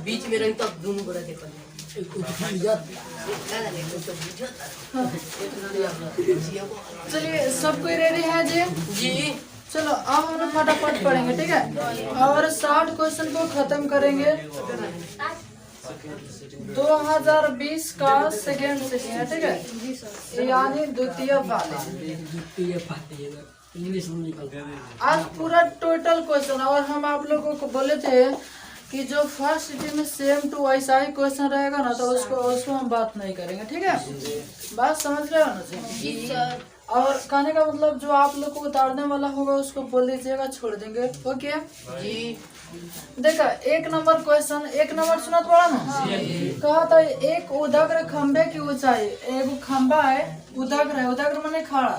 बीच में रही तब दोनों बड़ा देखो चलिए सब कोई रेडी है जी? जी। चलो अब हम लोग फटाफट पढ़ेंगे, ठीक है, और 60 क्वेश्चन को खत्म करेंगे। 2020 का सेकेंड सेशन है, ठीक है, यानी द्वितीय पाली। इंग्लिश में निकल आज पूरा टोटल क्वेश्चन, और हम आप लोगों को बोले थे कि जो फर्स्ट सिटी में सेम टू वैसा ही क्वेश्चन रहेगा ना, तो उसको हम बात नहीं करेंगे, ठीक है, बात समझ रहे हो ना जी? और कहने का मतलब जो आप लोग को उतारने वाला होगा उसको बोल दीजिएगा, छोड़ देंगे, ओके जी। देखा एक नंबर क्वेश्चन, एक नंबर सुना पड़ा ना, कहा था एक उदग्र खंबे की ऊंचाई, एक खंबा है उदग्र है, उदग्र माने खड़ा,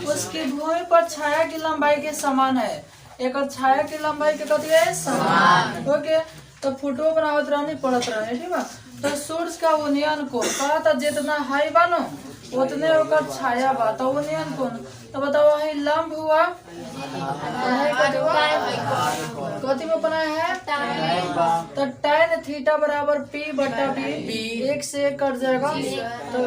उसकी भूमि पर छाया की लंबाई के समान है, एक छाया की लंबाई के कति है समान, ओके। तो फोटो बनावत रहनी पड़त रहनी, ठीक है। तो सूर्य का उन्नयन कोण कहा था जितना हाई बानो उतने ओकर छाया बा, तो उन्नयन कोण तो बताओ है लंब हुआ कति में बनाया है, तो tan थीटा बराबर p बटा b, एक से एक कट जाएगा, तो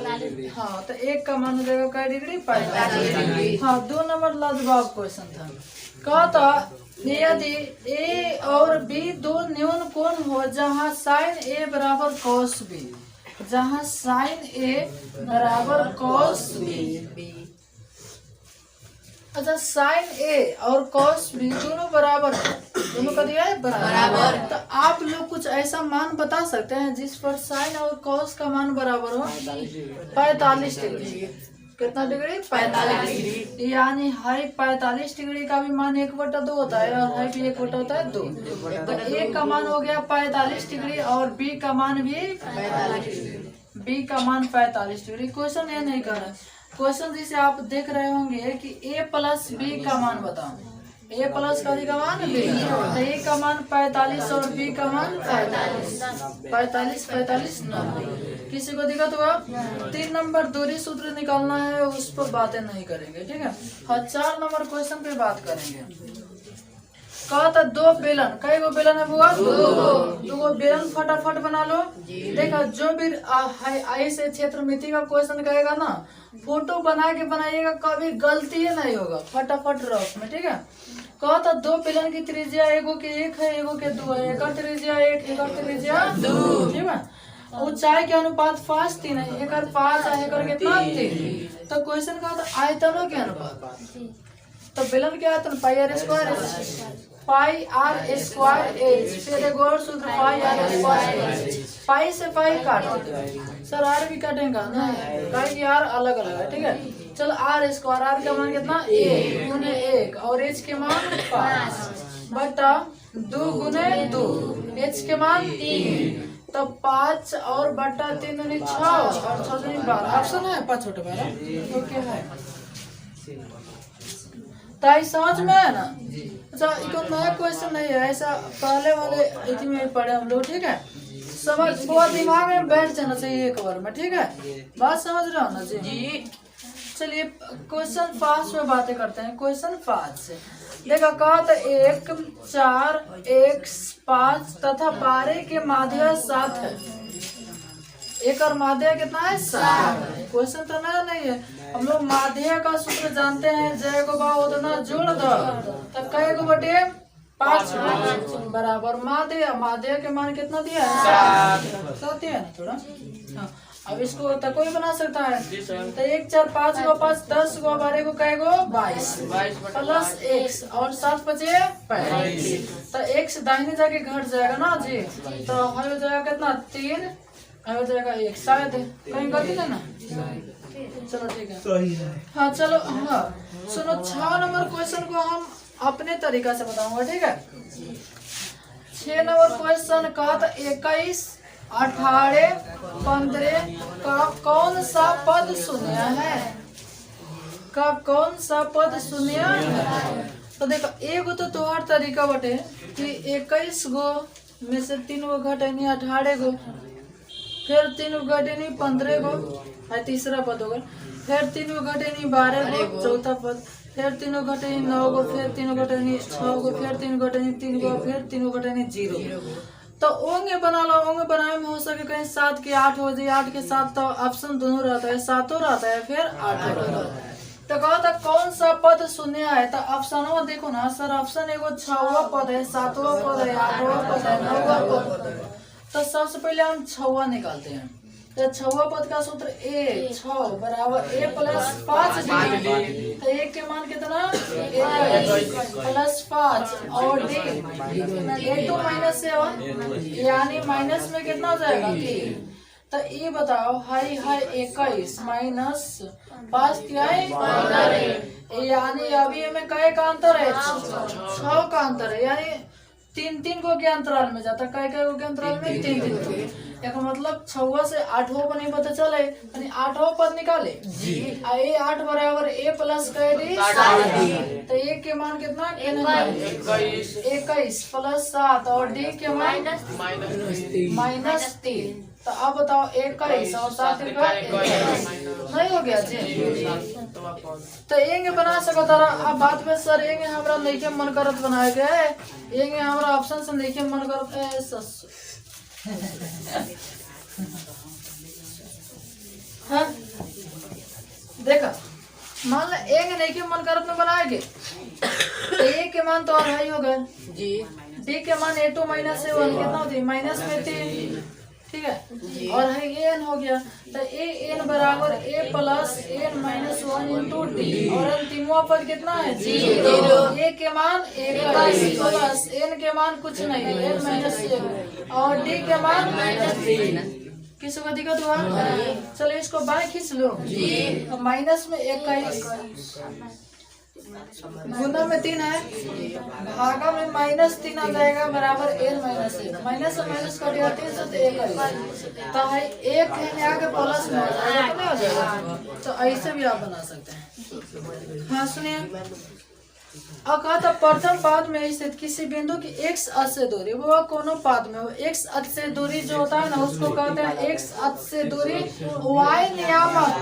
हाँ, तो एक का मान हो जाएगा कै डिग्री, 45 डिग्री। हाँ, 2 नंबर लाजवाब क्वेश्चन था, कहा था यदि a और b दो न्यून कोण हो जहाँ sin a बराबर cos b, जहाँ sin a बराबर cos b, अच्छा sin a और cos b दोनों बराबर है, दोनों का दिया है बराबर, तो आप लोग कुछ ऐसा मान बता सकते हैं जिस पर sin और cos का मान बराबर हो, 45 डिग्री, कितना डिग्री, 45 डिग्री, यानी हाई 45 डिग्री का भी मान 1/2 होता है, और हाई भी 1/2 होता है 2, तो a का मान हो गया 45 डिग्री और b का मान भी 45 डिग्री, b का मान 45 डिग्री। क्वेश्चन ये नहीं कर रहा, क्वेश्चन जिसे आप देख रहे होंगे कि a प्लस b का मान बताओ, a प्लस का मान b, तो a का मान 45 और b का मान 45, 45 90। किसी को दिक्कत हुआ? 3 नंबर दूरी सूत्र निकालना है, उस पर बातें नहीं करेंगे, ठीक है। हाँ, 4 नंबर क्वेश्चन पे बात करेंगे। कहा था 2 बेलन, कई गो बेलन है बुआ? 2 बेलन फटाफट बना लो। देखा जो भी ऐसे क्षेत्रमिति का क्वेश्चन कहेगा ना, फोटो बना के बनाइएगा, कभी गलती ही नहीं होगा, फटाफट रफ में, ठीक है। कहा था 2 बेलन की त्रिज्या एगो के 1 है, एगो के 2 है, एक त्रिज्या 1, एक त्रिज्या 2, ठीक है। ऊंचाई के अनुपात 5 3 है, एक 5 है, एक कितना 3। तो क्वेश्चन कहा था आयतनों के अनुपात, तो बेलन के आयतन पाई आर स्क्वायर एच, फिर एक और सूत्र पाई आर स्क्वायर, पाई से पाई काट सर, आर भी काटेगा ना, पाई की आर अलग अलग है, ठीक है। चल आर स्क्वायर, आर का मान कितना 1 गुने 1 और एच के मान 5 बटा 2 गुने 2, एच के मान 3, तो 5 और बटा 3 दूनी 6 और 6 दूनी 12, ऑप्शन है 5 छोटे 12, ओके है, ताई समझ में है ना। अच्छा, एक नया क्वेश्चन नहीं है, ऐसा पहले वाले इतनी में पढ़े हम लोग, ठीक है, समझ बहुत दिमाग में बैठ जाना चाहिए एक बार में, ठीक है, बात समझ रहे हो ना जी? चलिए क्वेश्चन 5 में बातें करते हैं। क्वेश्चन 5 से देखा, कहा था 1 4 1 5 तथा 12 के माध्य 7 है, एक और माध्य कितना है 7। क्वेश्चन तो नया नहीं है, हम लोग माध्य का सूत्र जानते हैं, जय को बा उतना जोड़ दो, तो कई को बटे 5 बराबर माध्य, माध्य के मान कितना दिया है 7 है ना थोड़ा। हाँ, अब इसको तो कोई बना सकता है, तो 1 4 5 गो 5 10 गो 12 को कई गो 22 प्लस x और 7 बचे 35, तो x दाहिने जाके घट जाएगा ना जी, तो हो जाएगा कितना 3 हो जाएगा 1, शायद कहीं गलती है ना, चलो ठीक है सही है। हाँ चलो, हाँ सुनो, 6 नंबर क्वेश्चन को हम अपने तरीका से बताऊंगा, ठीक है। 6 नंबर क्वेश्चन कहा था 21 18 15 का कौन सा पद शून्य है, का कौन सा पद शून्य है। तो देखो एगो तो तोहार तरीका बटे कि 21 गो में से 3 गो घटेनी 18 गो, फिर 3 गो घटेनी 15 गो है तीसरा पद होगा, फिर 3 गो घटेनी 12 गो चौथा पद, फिर 3 गो घटेनी 9 गो, फिर 3 गो घटेनी 6 गो, फिर 3 गो घटेनी 3 गो, फिर 3 गो घटेनी 0। तो ओंगे बना लो, ओंगे बनाने में हो सके कहीं 7 की 8 हो जाए, 8 के 7 तो ऑप्शन दोनों रहता है, 7 रहता है फिर 8 रहता है। तो कहा था कौन सा पद शून्य है, तो ऑप्शन देखो ना सर, ऑप्शन एगो 6वां पद है, 7वां पद है, 8वां पद है, 9वां पद है। तो सबसे पहले हम 6वां निकालते हैं। तो 6वां पद का सूत्र ए 6 बराबर ए प्लस 5 डी। तो ए के मान कितना, प्लस 5 और डी A2 माइनस 7 यानी माइनस में कितना हो जाएगा 3। तो ये बताओ हाई हाई 21 माइनस 5 क्या है, यानी अभी में कई का अंतर है, 6 का अंतर है, यानी 3 को के अंतराल में जाता, कई को के अंतराल में 3 को। एक मतलब 6वां से 8वां पर नहीं पता चले, यानी 8वां पद निकाले जी। ए 8 बराबर ए प्लस डी 7। तो ए के मान कितना 21 प्लस 7 और डी के मान -3। तो अब बताओ 21 और 7 नहीं हो गया जी। तो एंगे बना सको तारा। अब बात में सर एंगे हमरा नहीं मन करत बनाए गए, एंगे हमरा ऑप्शन से नहीं मन करत हाँ देखा, मान लो एक नहीं के मन करत में बनाएंगे, तो ए के मान तो और हाई हो गए जी, डी के मान A2 माइनस 7 कितना होती है माइनस में 3, ठीक है, और है एन हो गया। तो ए एन बराबर A plus N minus 1 into D, और अंतिमवा पद कितना है 0। ए के मान 21 प्लस एन के मान कुछ नहीं है एन माइनस 1 और डी के मान -3। किसी को दिक्कत हुआ? चलो इसको बाएं खींच लो जी। माइनस में 21 गुना में 3 है, भागा में -3 आ जाएगा बराबर n माइनस 1। माइनस से माइनस कट गया 3 से 21, तो है 1 है आगे प्लस में हो जाएगा, तो नहीं हो जाएगा। तो ऐसे भी आप बना सकते हैं। हाँ सुनिए, अब कहा था प्रथम पाद में स्थित किसी बिंदु की x अक्ष से दूरी, वो कोनो पाद में हो x अक्ष से दूरी जो होता है ना उसको कहते हैं x अक्ष से दूरी y नियामक।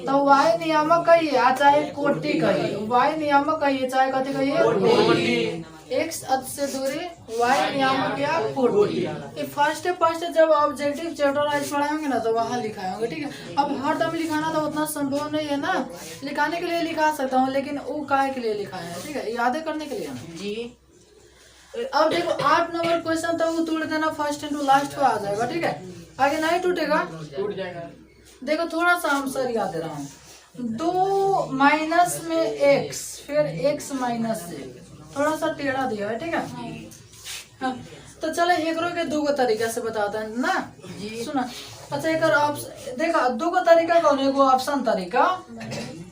तो y नियामक कहिए या चाहे कोटि कहिए, y नियामक कहिए चाहे कथी कहिए, x अक्ष से दूरी y नियामक या कोटि। ये फर्स्ट जब ऑब्जेक्टिव चैप्टर वाइज पढ़ाएंगे ना तो वहाँ लिखाए होंगे, ठीक है। अब हर दम लिखाना तो उतना संभव नहीं है ना, लिखाने के लिए लिखा सकता हूँ लेकिन वो काहे के लिए लिखा है, ठीक है, यादें करने के लिए जी। अब देखो 8 नंबर क्वेश्चन तो वो तोड़ देना, फर्स्ट इंटू लास्ट पे आ जाएगा, ठीक है, आगे नहीं टूटेगा, टूट जाएगा। देखो थोड़ा सा हम सर याद दे रहा हूँ, 2 माइनस में x फिर x माइनस से थोड़ा सा टेढ़ा दिया है, ठीक है। हाँ, तो चलो एकरो के 2 तरीका से बताते हैं ना जी। सुना, अच्छा एक देखा 2 तरीका कौन, एगो ऑप्शन तरीका,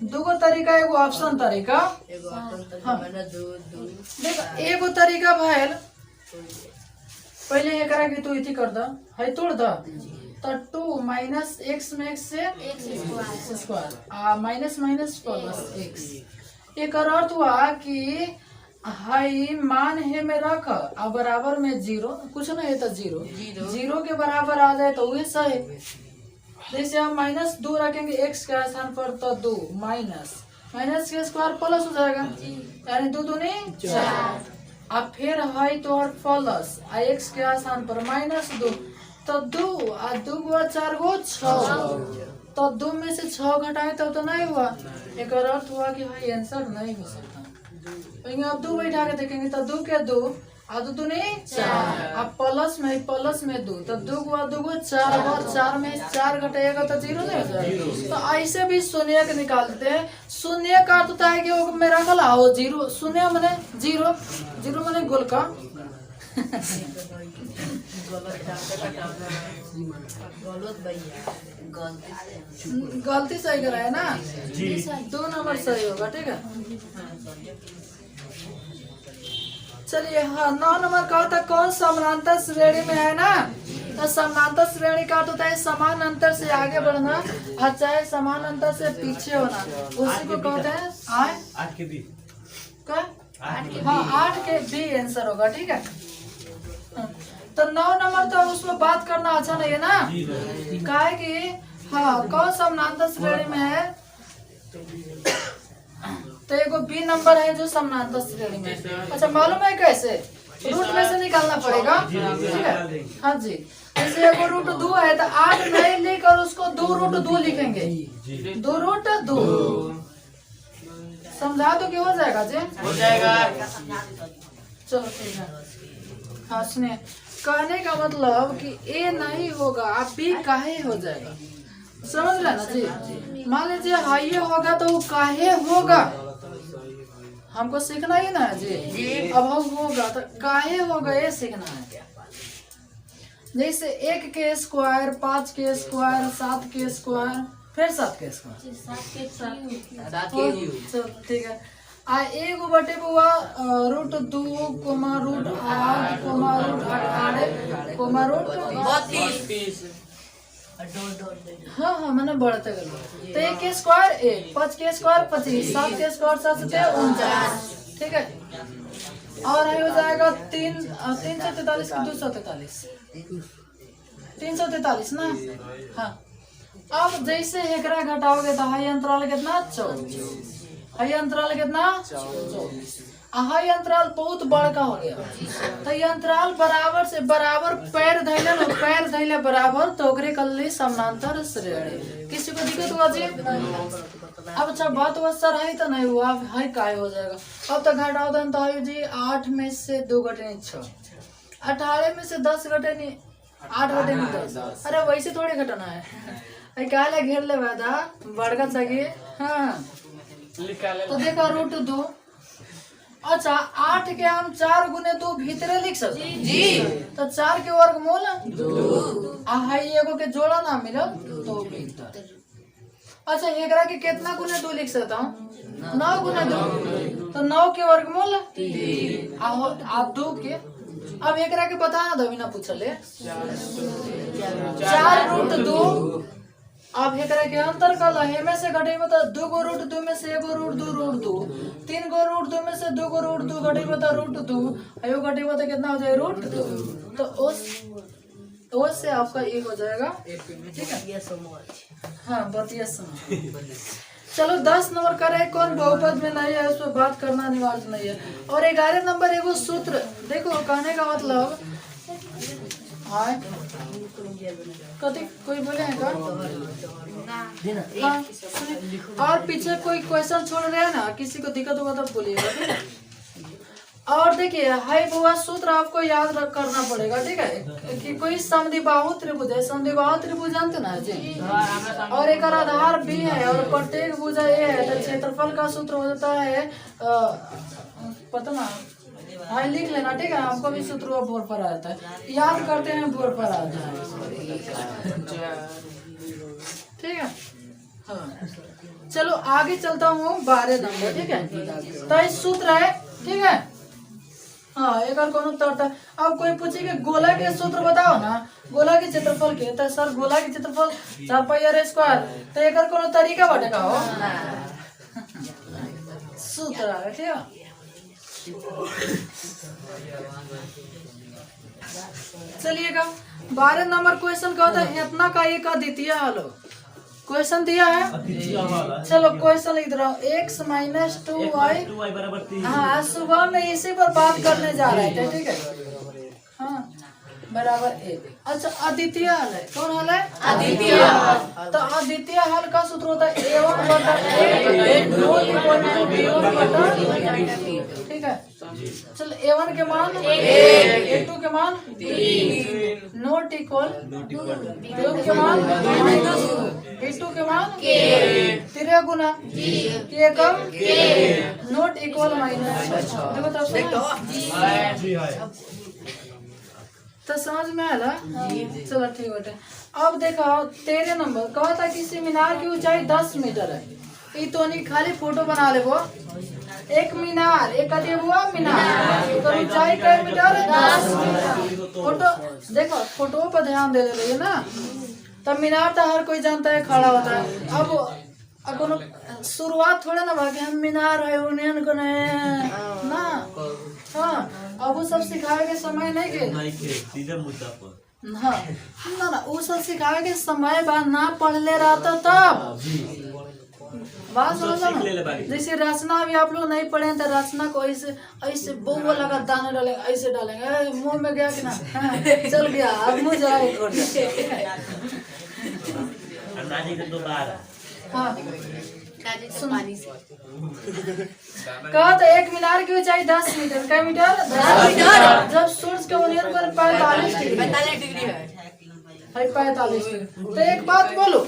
2 तरीका एगो ऑप्शन तरीका। हाँ देखो एगो तरीका भैल, पहले एकरा के तू इति कर द है तोड़ द, तो 2 माइनस x में x से x square minus minus plus x। एक अर्थ हुआ कि हाई मान है में रख और बराबर में 0, कुछ नहीं है तो 0 के बराबर आ जाए तो वही सही। जैसे हम -2 रखेंगे x के स्थान पर तो 2 माइनस के स्क्वायर प्लस हो जाएगा, यानी 2 दूनी 4। अब फिर है तो प्लस x के स्थान पर -2 तो 2 और 2 गुआ 4 गो 6, तो 2 में से 6 घटाए तो नहीं हुआ। एक अर्थ हुआ कि भाई आंसर नहीं हो सकता। अब 2 बैठा के देखेंगे तो 2 के 2 और 2 दूनी 4, अब प्लस में 2 तो 2 गुआ 2 गो 4 और 4 में 4 घटाएगा तो 0 नहीं हो जाएगा। तो ऐसे भी शून्य के निकालते हैं। शून्य का अर्थ होता है कि वो मेरा गला हो 0, शून्य मैंने 0 मैंने गोल का गलती सही करा है ना, 2 नंबर सही होगा, ठीक है। चलिए हाँ 9 नंबर का होता है कौन समानांतर श्रेणी में है ना, तो समानांतर श्रेणी का होता है समान अंतर से आगे बढ़ना और चाहे समान अंतर से पीछे होना, उसी को कहते हैं 8 के बी का, हाँ 8 के बी आंसर होगा, ठीक है। तो 9 नंबर तो उसमें बात करना अच्छा नहीं है ना, काहे कि हाँ कौन समानांतर श्रेणी में है, तो एगो बी नंबर है जो समानांतर श्रेणी में। अच्छा मालूम है कैसे, रूट में से निकालना पड़ेगा, ठीक है। हाँ जी, जैसे एगो रूट 2 है तो 8 नहीं लिखकर उसको 2√2 लिखेंगे। 2√2 समझा दो कि हो जाएगा जी? हो जाएगा। चलो ठीक है। हाँ सुनिए, कहने का मतलब कि ए नहीं होगा आप बी काहे हो जाएगा, समझ रहे ना जी? मान लीजिए हाई होगा तो वो काहे होगा, हमको सीखना ही ना है जी। अब हम होगा तो काहे होगा ये सीखना है। जैसे 1 के स्क्वायर, 5 के स्क्वायर, 7 के स्क्वायर, फिर 7 के स्क्वायर। चलो ठीक है। आ एगो बटे बुआ √2, √8, √8 √32। हाँ हाँ मैंने बढ़ते गए। तो 1 के स्क्वायर 1, 5 के स्क्वायर 25, 7 के स्क्वायर 7 49, ठीक है। और है हो जाएगा 343 की 243, 343 ना। हाँ अब जैसे एकरा घटाओगे तो हाई अंतराल कितना 24, हाई अंतराल कितना 24। हाई अंतराल बहुत बड़का हो गया तो ये अंतराल बराबर से बराबर पैर धैले ना, पैर धैले बराबर तो ओकरे कल्ली समानांतर श्रेणी। किसी को दिक्कत हुआ जी? अब अच्छा बात हुआ सर है तो नहीं हुआ, है काय हो जाएगा। अब तो घटाओ दें तो है जी 8 में से 2 घटे 6, 18 में से 10 घटे 8 घटे 10। अरे वैसे थोड़ी घटना है, काले घेर ले वादा बड़का चाहिए। हाँ तो देखो √2। अच्छा 8 के हम 4 गुने 2 भीतरे लिख सकते जी। तो 4 के वर्गमूल 2, हाई एगो के जोड़ा ना मिलो 2 भीतर। अच्छा एकरा के कितना गुने 2 लिख सकता हूँ? 9 गुने 2, तो 9 के वर्गमूल 3 आप 2 के। अब एकरा के बताना दो बिना पूछले 4√2। अब एकरा के अंतर कल है में से घटे तो 2 गो √2 में से 1 गो √2, 3 गो √2 में से 2 गो √2 घटे तो √2, आयो घटे तो कितना हो जाए √2। तो उस से आपका ये हो जाएगा, ठीक है। हाँ बतिया समझ। चलो 10 नंबर करे कौन बहुपद में नहीं है उस पर बात करना अनिवार्य नहीं है। और 11 नंबर एगो सूत्र देखो, कहने का मतलब कति कोई बोले हैं का? हाँ और पीछे कोई क्वेश्चन छोड़ रहे हैं ना, किसी को दिक्कत होगा तो बोलिएगा। और देखिए हाई बुआ सूत्र आपको याद करना पड़ेगा, ठीक है। कि कोई समद्विबाहु त्रिभुज है, समद्विबाहु त्रिभुज जानते ना जी। और एक आधार बी है और प्रत्येक भुजा ए है तो क्षेत्रफल का सूत्र हो जाता है पता ना, हाँ लिख लेना, ठीक है। आपको भी सूत्र बोर्ड पर आ जाता है, याद करते हैं बोर्ड पर आ जाता है, ठीक है। हाँ चलो आगे चलता हूँ 12 नंबर, ठीक है। तो इस सूत्र है, ठीक है। हाँ एक और कौन उत्तर था? अब कोई पूछे कि गोला के सूत्र बताओ ना, गोला के क्षेत्रफल के, तो सर गोला के क्षेत्रफल 4πr²। तो एक और कौन तरीका बटेगा हो सूत्र है, ठीक है। चलिएगा 12 नंबर क्वेश्चन का होता है इतना का एक द्वितीय हल क्वेश्चन दिया है। चलो क्वेश्चन लिख रहा हूँ, x - 2y बराबर 3। हाँ सुबह में इसी पर बात करने जा रहे थे, ठीक है। हाँ बराबर 1। अच्छा अद्वितीय हल है, कौन हल है? अद्वितीय। तो अद्वितीय हल का सूत्र होता है a1/1 ठीक है। चल a1 के मान 1, a2 के मान 3, नॉट इक्वल a2 के मान -2, a2 के मान तिरे गुना के कम नॉट इक्वल -6। देखो तब तो समझ में आया? चलो ठीक बेटे। अब देखो 13 नंबर कहा था किसी मीनार की ऊंचाई 10 मीटर है। ये तो नहीं खाली फोटो बना ले वो, एक मीनार एक कभी हुआ मीनार तो ऊंचाई कई मीटर है 10 मीटर। फोटो देखो फोटो पर ध्यान दे ले ना, तब मीनार तो हर कोई जानता है खड़ा होता है। अब शुरुआत थोड़ा ना भागे हम मीनार है उन्हें को ना। हाँ अब वो सब सिखाए के समय नहीं के सीधे मुद्दा पर। हाँ ना वो सब सिखाए के समय बाद ना पढ़ ले रहा था तब बात समझ सीख ले ना। बारी। जैसे रचना भी आप लोग नहीं पढ़े हैं तो रचना को ऐसे ऐसे बहु लगा दाने डालेंगे, ऐसे डालेंगे, मुंह में गया कि ना, हाँ, चल गया, अब मुंह जाए नानी के तो बाहर हाँ पानी से कहा तो एक मीनार की ऊंचाई 10 मीटर, क्या मीटर? 10 मीटर। जब सूरज के उन्नयन पर 45 डिग्री 45 डिग्री है। 45 डिग्री, तो एक बात बोलो,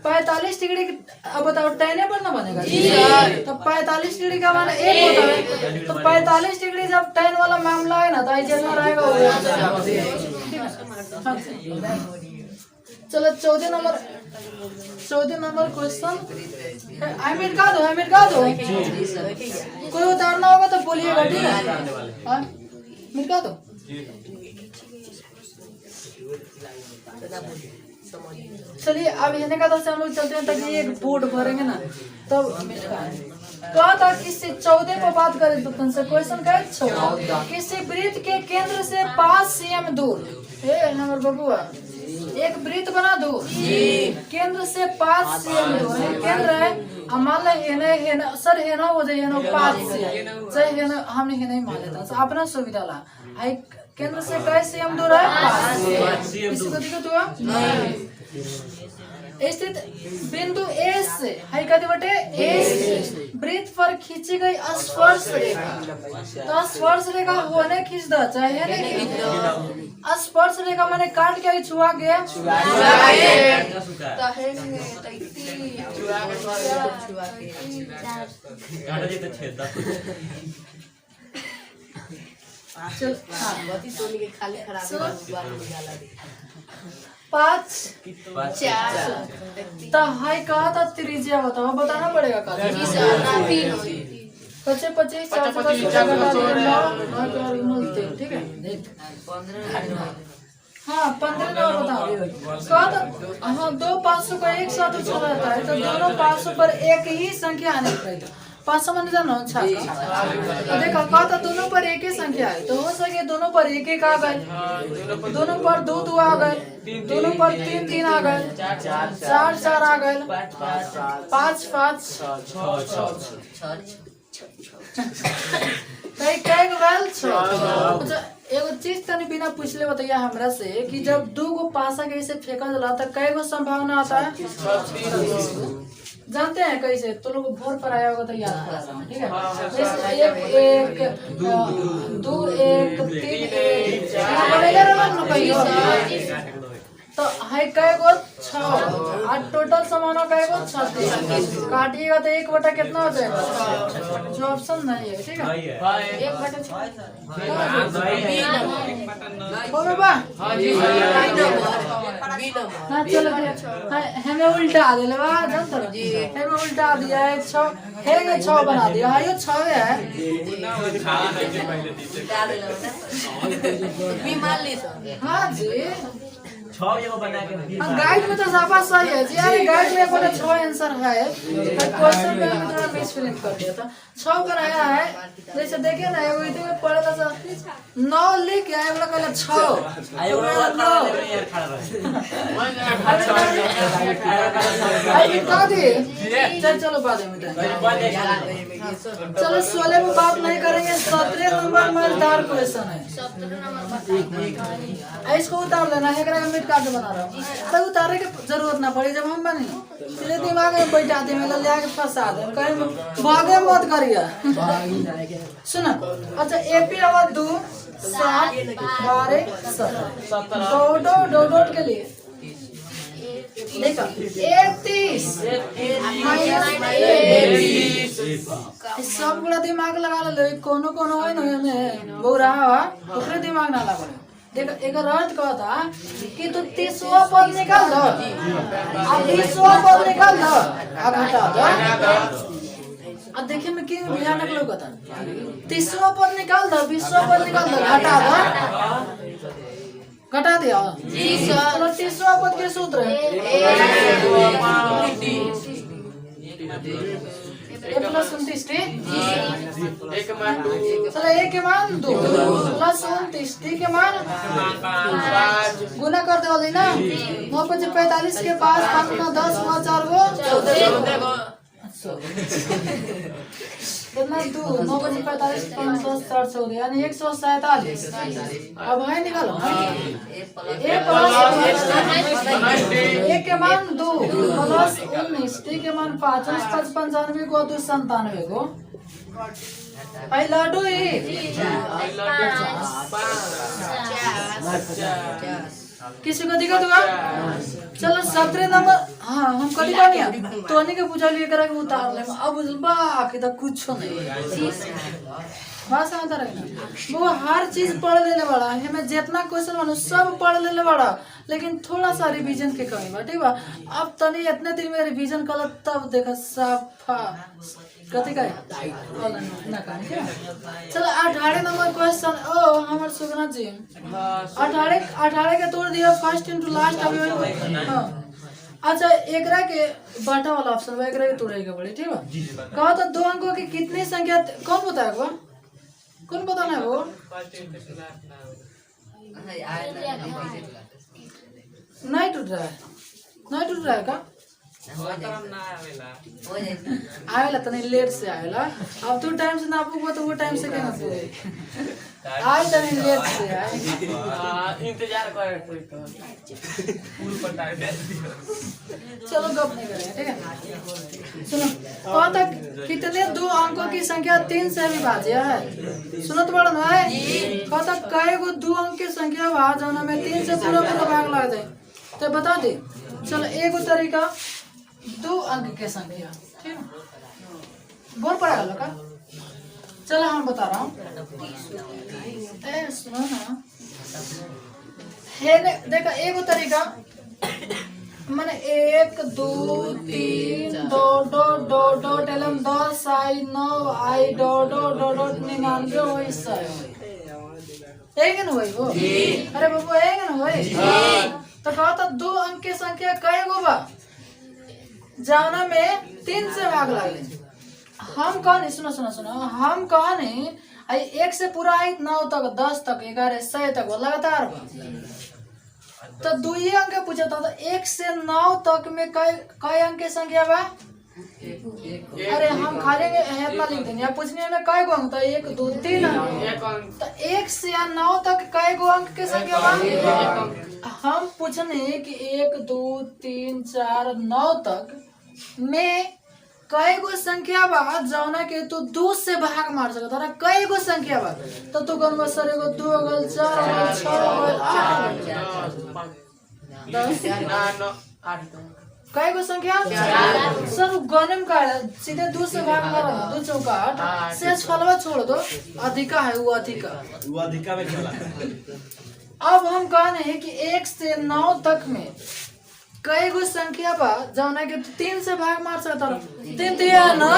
45 डिग्री अब बताओ टैने पर ना बनेगा तो 45 डिग्री का माना एक होता है, तो 45 डिग्री जब टैन वाला मामला है ना तो जैसा रहेगा वो। चलो 14 नंबर क्वेश्चन, हामिद का दो कोई उतारना होगा तो बोलिएगा, ठीक है? हामिद का दो चलिए अब हिंदी का से हम लोग चलते हैं ताकि एक बोर्ड भरेंगे ना तब कहा था किसी 14 पर बात करें तो तुमसे क्वेश्चन का 14 किसी वृत्त के केंद्र से 5 cm दूर नंबर बबुआ एक वृत्त बना दो केंद्र से 5 cm दूर है केंद्र है मान लो सर हेना हो जाए 5 से हमने हेना ही मान लेता अपना सुविधा ला केंद्र से कैसे cm दूर है 5 किसी को दिक्कत हुआ स्थित बिंदु A से हाई कहते बटे A से वृत्त पर खींची गई स्पर्श रेखा तो स्पर्श रेखा होने खींच दो चाहे नहीं स्पर्श रेखा मैंने काट के छुआ गया पाँच तो हाई कहा था त्रिज्या बताओ बताना पड़ेगा कच्चे 25 ठीक है हाँ 15 नंबर बताओ कहा था हाँ 2 500 का एक साथ उछल रहता है तो दोनों 500 पर एक ही संख्या आने चाहिए 500 मान जानो अच्छा देखा कहा था दोनों पर एक ही संख्या है तो हो सके दोनों पर एक एक आ गए दोनों पर 2 2 आ गए दोनों पर 3 3 आ गए 4 4 आ गए 5 5 कई गल एगो चीज तनी बिना पूछले बताइए हमरा से कि जब 2 गो पासा के ऐसे फेंकल जाला तो कई गो संभावना आता है जानते हैं कैसे तो लोग भोर पर आया होगा तो याद करा रहा हूँ ठीक है जैसे 1 1 2 1 3 तो है कई गो 6 और टोटल समानो कई गो 36 काटिएगा तो 1/6 कितना हो जाएगा जो ऑप्शन नहीं है ठीक है 1/6 हो बाबा हाँ चलो हमें उल्टा दिले बा जानते हो हमें उल्टा दिया है 6 है 6 बना दिया है ये 6 है हाँ जी गाइड में तो साफा सही है जी यार गाइड में बोला 6 आंसर है क्वेश्चन में थोड़ा मिस फीलिंग कर दिया था 6 बनाया है जैसे देखिए ना एगो इतने में पढ़े था 9 लिख के आए बोला कहला 6 आए बोला 9 आई बता दे चलो बाद में चलो 16 में बात नहीं करेंगे 17 नंबर मजेदार क्वेश्चन है इसको उतार लेना है कार्ड बना रहा हूँ अरे उतारने की जरूरत ना पड़ी जब हम बने इसलिए दिमाग में बैठा दे मतलब ले आके फंसा दे कहीं भागे मत करिए सुना अच्छा एपी आवाज 2 7 12 17 डॉट के लिए देखो 31 सब गुड़ा दिमाग लगा ले कोनो कोनो है ना बौरा ओकरे दिमाग ना लगा देखो एक अर्थ कहा था कि तू 30वां पद निकाल दो अब 20वां पद निकाल दो अब हटा दो अब देखिए मैं क्यों भयानक लोग था 30वां पद निकाल दो 20वां पद निकाल दो हटा दो घटा दिया जी सर 30वां पद के सूत्र है ए प्लस 29 टी चलो ए के मान 2 प्लस 29 टी के मान गुना कर दे वाली ना 9 5 45 के पास 5 9 10 9 4 वो 14 कितना 2 9 5 45 5 10 4 14 यानी 147 अब है निकालो ए प्लस ए के मान 2 प्लस 19 टी के मान 5 5 95 को 297 को आई लाडू ही किसी को दिखा दूंगा चलो 17 नंबर हाँ हम कभी नहीं तो नहीं के पूछा लिए करा के उतार ले अब बाकी तो कुछ नहीं बात समझता रहना वो हर चीज पढ़ लेने वाला है मैं जितना क्वेश्चन मानू सब पढ़ लेने वाला लेकिन थोड़ा सा रिवीजन के कमी बा ठीक बा अब तनी इतने दिन में रिवीजन कर तब देखा साफा कथी का ना कहानी क्या चलो 18 नंबर क्वेश्चन ओ हमर सुगना जी 18 के तोड़ दिया फर्स्ट इनटू लास्ट अभी हां अच्छा एकरा के बाटा वाला ऑप्शन बा एकरा के तोड़ेगा बड़ी ठीक बा कहा तो दो अंकों की कितनी संख्या कौन बताएगा कौन बताना है वो नहीं टूट रहा है का आवेला तनी लेट से आवेला अब तू टाइम से ना पूछो तो वो टाइम से क्या पूछे आज तनी लेट से आए इंतजार करे कोई तो फूल पटा दे चलो गप नहीं करेंगे ठीक है सुनो कहाँ तक कितने दो अंकों की संख्या 3 से विभाज्य है सुनो तो बड़ा है कहाँ तक कई को दो अंक की संख्या भाग जाना में 3 से पूरा भाग लगा दे तो बता दे चलो एक तरीका 2 अंक की संख्या ठीक है बोल पड़ेगा लोग चलो हम बता रहा हूँ सुनो ना देखा एक तरीका मैंने 1 2 3 दो डॉट एलम 10 आई 9 आई डॉट 99 हो इससे एक न होई वो अरे बाबू एक न होई तो कहा था 2 अंक की संख्या कई गो बा जाना में 3 से भाग लगे हम कहानी सुनो हम कहानी आई 1 से पूरा आई 9 तक 10 तक 11 100 तक लगातार तो 2 अंक पूछा था तो 1 से 9 तक में कई अंक की संख्या बा अरे हम खाली इतना लिख देंगे आप पूछने में कई गो अंक था 1 2 3 तो 1 से 9 तक कई गो अंक की संख्या बा हम पूछने कि 1 2 3 4 9 तक में कई गो संख्या बा जौना के तू 2 से भाग मार सकता है कई गो संख्या बा तो तू कौन सर एगो 2 गल 4 गल 6 गल 8 कई गो संख्या सर गणम का सीधे 2 से भाग मारो 2 चौका 8 शेष फलवा छोड़ दो अधिका है वो अधिका में चला अब हम कहने हैं कि 1 से 9 तक में कई गो संख्या बा जौना के 3 से भाग मार सकता 3 दिया ना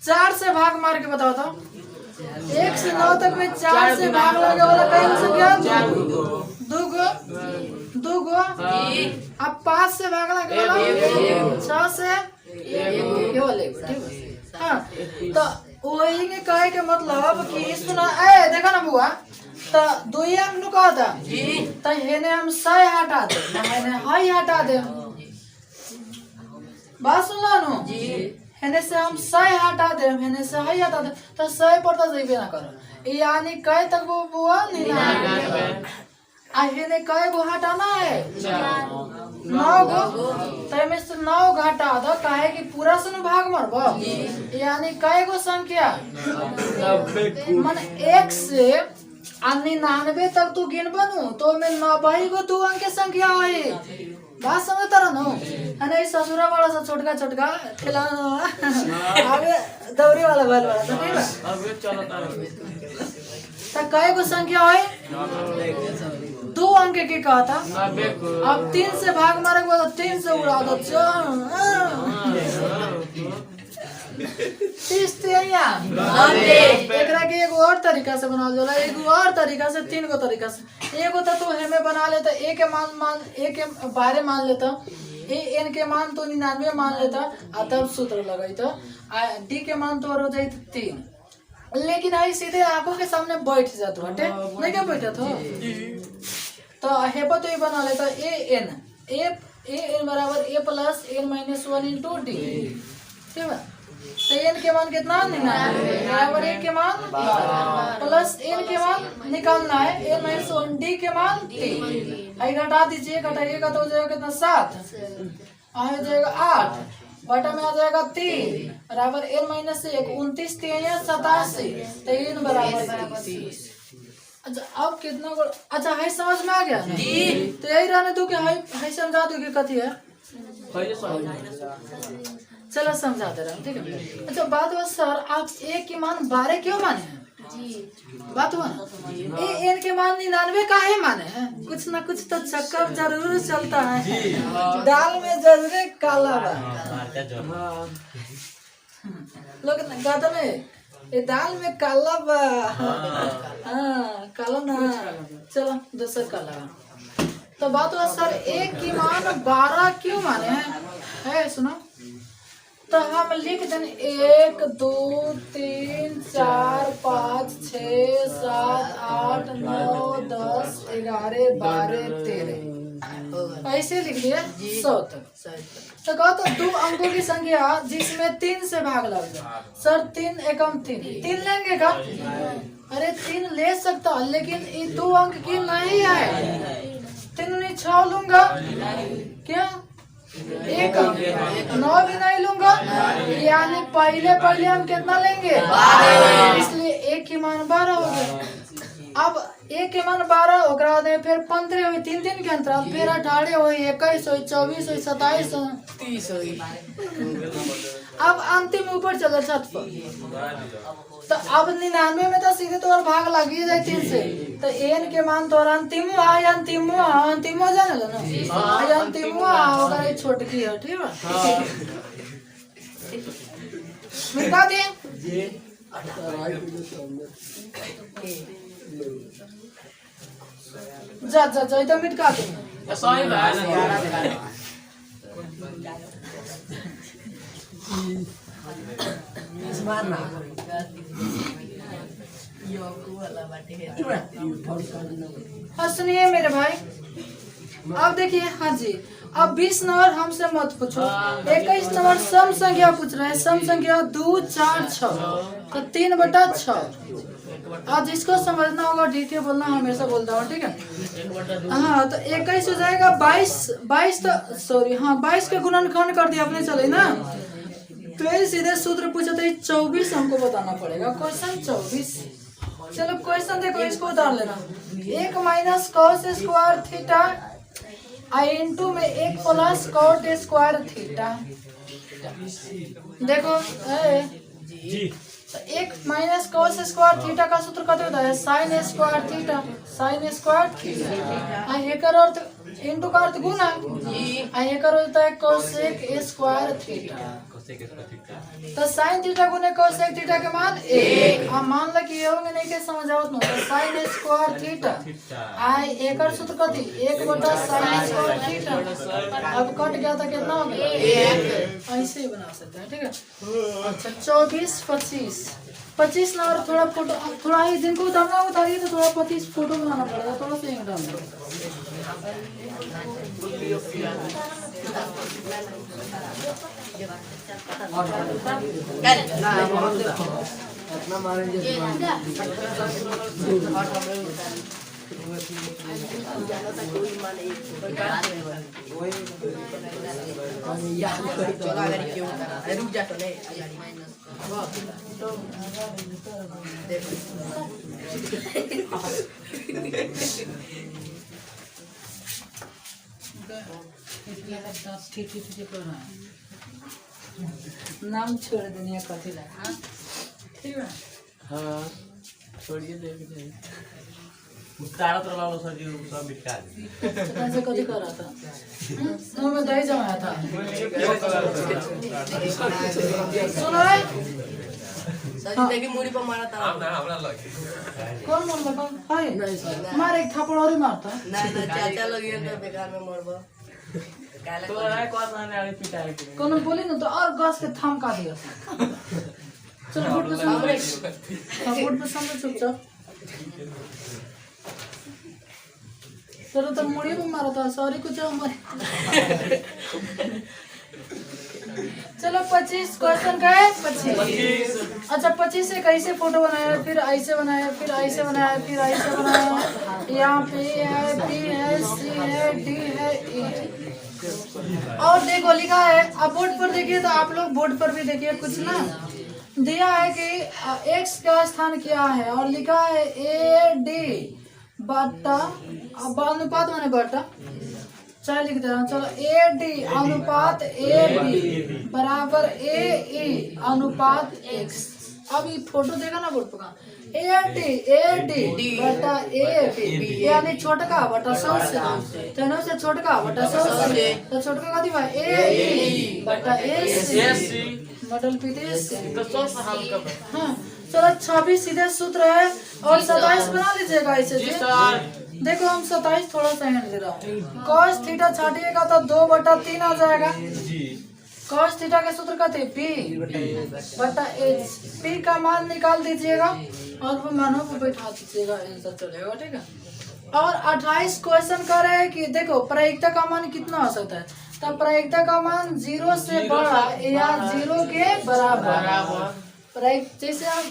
4 से भाग मार के बताओ तो 1 से 9 तक में 4 से भाग लगे वाला कई गो संख्या 2 गो अब 5 से भाग लगे वाला 6 से केवल 1 ठीक है हां तो वही के कहे के मतलब कि सुना ए देखा ना बुआ तो 2 अंक नु कहता तो हेने हम 100 हटा दे हेने हाई हटा दे बात सुन लो जी हेने से हम 100 हटा दे हेने से हाई हटा दे तो 100 पर तो जइबे ना करो यानी कई तक वो बुआ नहीं ना आ हेने कई गो हटाना है 9 गो तो में से 9 घटा दो काहे कि पूरा से भाग मरबो यानी कई गो संख्या माने 1 से 99 तक तू गिन बनू तो में 90 गो 2 अंक की संख्या है बात समझता रहो है ससुरा वाला सा छोटका खिलाना आगे दौरी वाला बैल वाला तो ठीक है अबे चलो तो कई गो संख्या है 2 अंक की कहा था अब 3 से भाग मारे के बाद 3 से उड़ा दो एकरा के एगो और तरीका से बनाल जाला एगो और तरीका से 3 गो तरीका से एगो तो तू हेमे बना लेता एक के बारे मान लेता ए एन के मान तो 99 मान लेता आ तब सूत्र लगैता आ डी के मान तो हो जाए 3 लेकिन आई सीधे आंखों के सामने बैठ जात बाटे नहीं क्या बैठत हो तो हेपा तो ये बना लेता ए एन बराबर A plus N minus 1 into D ठीक है तो एन के मान कितना 99 बराबर ए के मान प्लस एन के मान निकालना है एन माइनस 1 डी के मान 3 आई घटा दीजिए घटाइएगा तो हो जाएगा कितना 7 आ जाएगा 8 बटा में आ जाएगा 3 बराबर एन माइनस 1 29 3 87 3 बराबर 30 अच्छा अब कितना अच्छा हाई समझ में आ गया ना तो यही रहने दो कि हाई समझा दो कि कथी है चलो समझाते रहे ठीक है अच्छा बात हुआ सर आप ए के मान 12 क्यों माने हैं बात हुआ ना ए एन के मान 99 काहे माने हैं कुछ ना कुछ तो चक्कर जरूर चलता है दाल में जरूर काला बा लोग कहते नहीं ये दाल में काला बा हाँ काला ना चलो दूसरा काला तो बात हुआ सर एक की मान 12 क्यों माने हैं है सुनो तो हम लिख दें 1 2 3 4 5 6 7 8 9 10 11 12 13 ऐसे लिख दिया 100 तक तो कहो तो 2 अंकों की संख्या जिसमें 3 से भाग लग जाए सर 3 एकम 3 लेंगे का अरे 3 ले सकता लेकिन ये 2 अंक की नहीं है 3 नहीं 6 लूंगा क्या एक 9 भी नहीं लूंगा यानी पहले हम कितना लेंगे इसलिए एक की मान 12 हो गया अब एक के मान 12 ओकरा बाद फिर 15 हुई 3 के अंतराल फिर 18 हुई 21 हुई 24 हुई 27 हुई 30 हुई अब अंतिम ऊपर चलो छत पर तो अब 99 में तो सीधे तोर भाग लगी जाए 3 से तो एन के मान तोर अंतिम जाने लो ना अंतिम अगर छोटकी है ठीक है मिटा दिए जा इधर मिटा दे सही भाई सुनिए मेरे भाई अब देखिए हाँ जी अब 20 नंबर हमसे मत पूछो 21 नंबर सम संख्या पूछ रहे हैं सम संख्या 2 4 6 तो 3/6 आज इसको समझना होगा डीटे बोलना हमेशा बोलता हूँ ठीक है हाँ तो 21 हो जाएगा 22 तो सॉरी हाँ 22 के गुणनखंड कर दिया आपने चले ना तो ये सीधे सूत्र पूछा था 24 हमको बताना पड़ेगा क्वेश्चन 24 चलो क्वेश्चन देखो इसको उतार लेना 1 माइनस कॉस स्क्वायर थीटा आई इंटू में 1 प्लस कॉट स्क्वायर थीटा देखो जी तो 1 माइनस कॉस स्क्वायर थीटा का सूत्र क्या होता है साइन स्क्वायर थीटा आई एकर अर्थ इंटू का अर्थ गुना आई एकर होता है कोसेक स्क्वायर थीटा तो साइन थीटा गुने कोसेक थीटा के मान 1 हम मान ल कि होंगे नहीं के समझावत न तो साइन स्क्वायर थीटा आई एकर सूत्र कथि 1/sin स्क्वायर थीटा अब कट गया था कितना हो गया 1 ऐसे ही बना सकते हैं ठीक है अच्छा 24 25 नंबर थोड़ा फोटो थोड़ा ही जिनको उतारिए तो थोड़ा 25 फोटो बनाना पड़ेगा थोड़ा सा इंक डाल दो नाम छोड़ देनी कथी ला ठीक है हाँ छोड़िए देख जाइए तारा तो लाओ सर जी सब मिटा दे ऐसे कथी कर रहा था मुंह में दही जमाया था सुनो रे सर जी देखिए मुड़ी पर मारा था कौन मार लगा हाय मार एक थप्पड़ और ही मारता ना चाचा लोग ये तो बेकार में मरबो तो है कौन आने वाली पिटाई के कोनो बोली ना तो और गस के थम का दिया चलो बोर्ड पे सामने बोर्ड पे सामने चुपचाप चलो तो मुड़ी में मारा था सॉरी कुछ हमारे चलो 25 क्वेश्चन का है 25 अच्छा 25 से कैसे फोटो बनाया फिर ऐसे बनाया फिर ऐसे बनाया फिर ऐसे बनाया यहाँ पे है बी है सी है डी है ई है और देखो लिखा है आप बोर्ड पर देखिए तो आप लोग बोर्ड पर भी देखिए कुछ ना दिया है कि x का स्थान क्या है और लिखा है ए डी बट्टा अनुपात माने बट्टा चाहे लिख दे रहा हूँ चलो ए डी अनुपात ए बी बराबर ए ई अनुपात एक्स अब ये फोटो देखा ना बोर्ड पर ए डी बटा ए बी यानी छोटका बटा सबसे तेनो से छोटका बटा सबसे तो छोटका का दिवा ए ई बटा ए सी मॉडल पीते तो सोच हम कब हाँ चलो 26 सीधे सूत्र है और 27 बना लीजिएगा ऐसे जी देखो हम 27 थोड़ा सा हैंड ले रहा हूँ cos थीटा छाटिएगा तो 2/3 आ जाएगा cos थीटा के सूत्र कहते हैं p बटा h p का मान निकाल दीजिएगा और वो मानों को बैठा दीजिएगा आंसर चलेगा ठीक है और 28 क्वेश्चन कर रहे हैं कि देखो प्रायिकता का मान कितना हो सकता है तब प्रायिकता का मान 0 से बड़ा या 0 के बराबर जैसे आप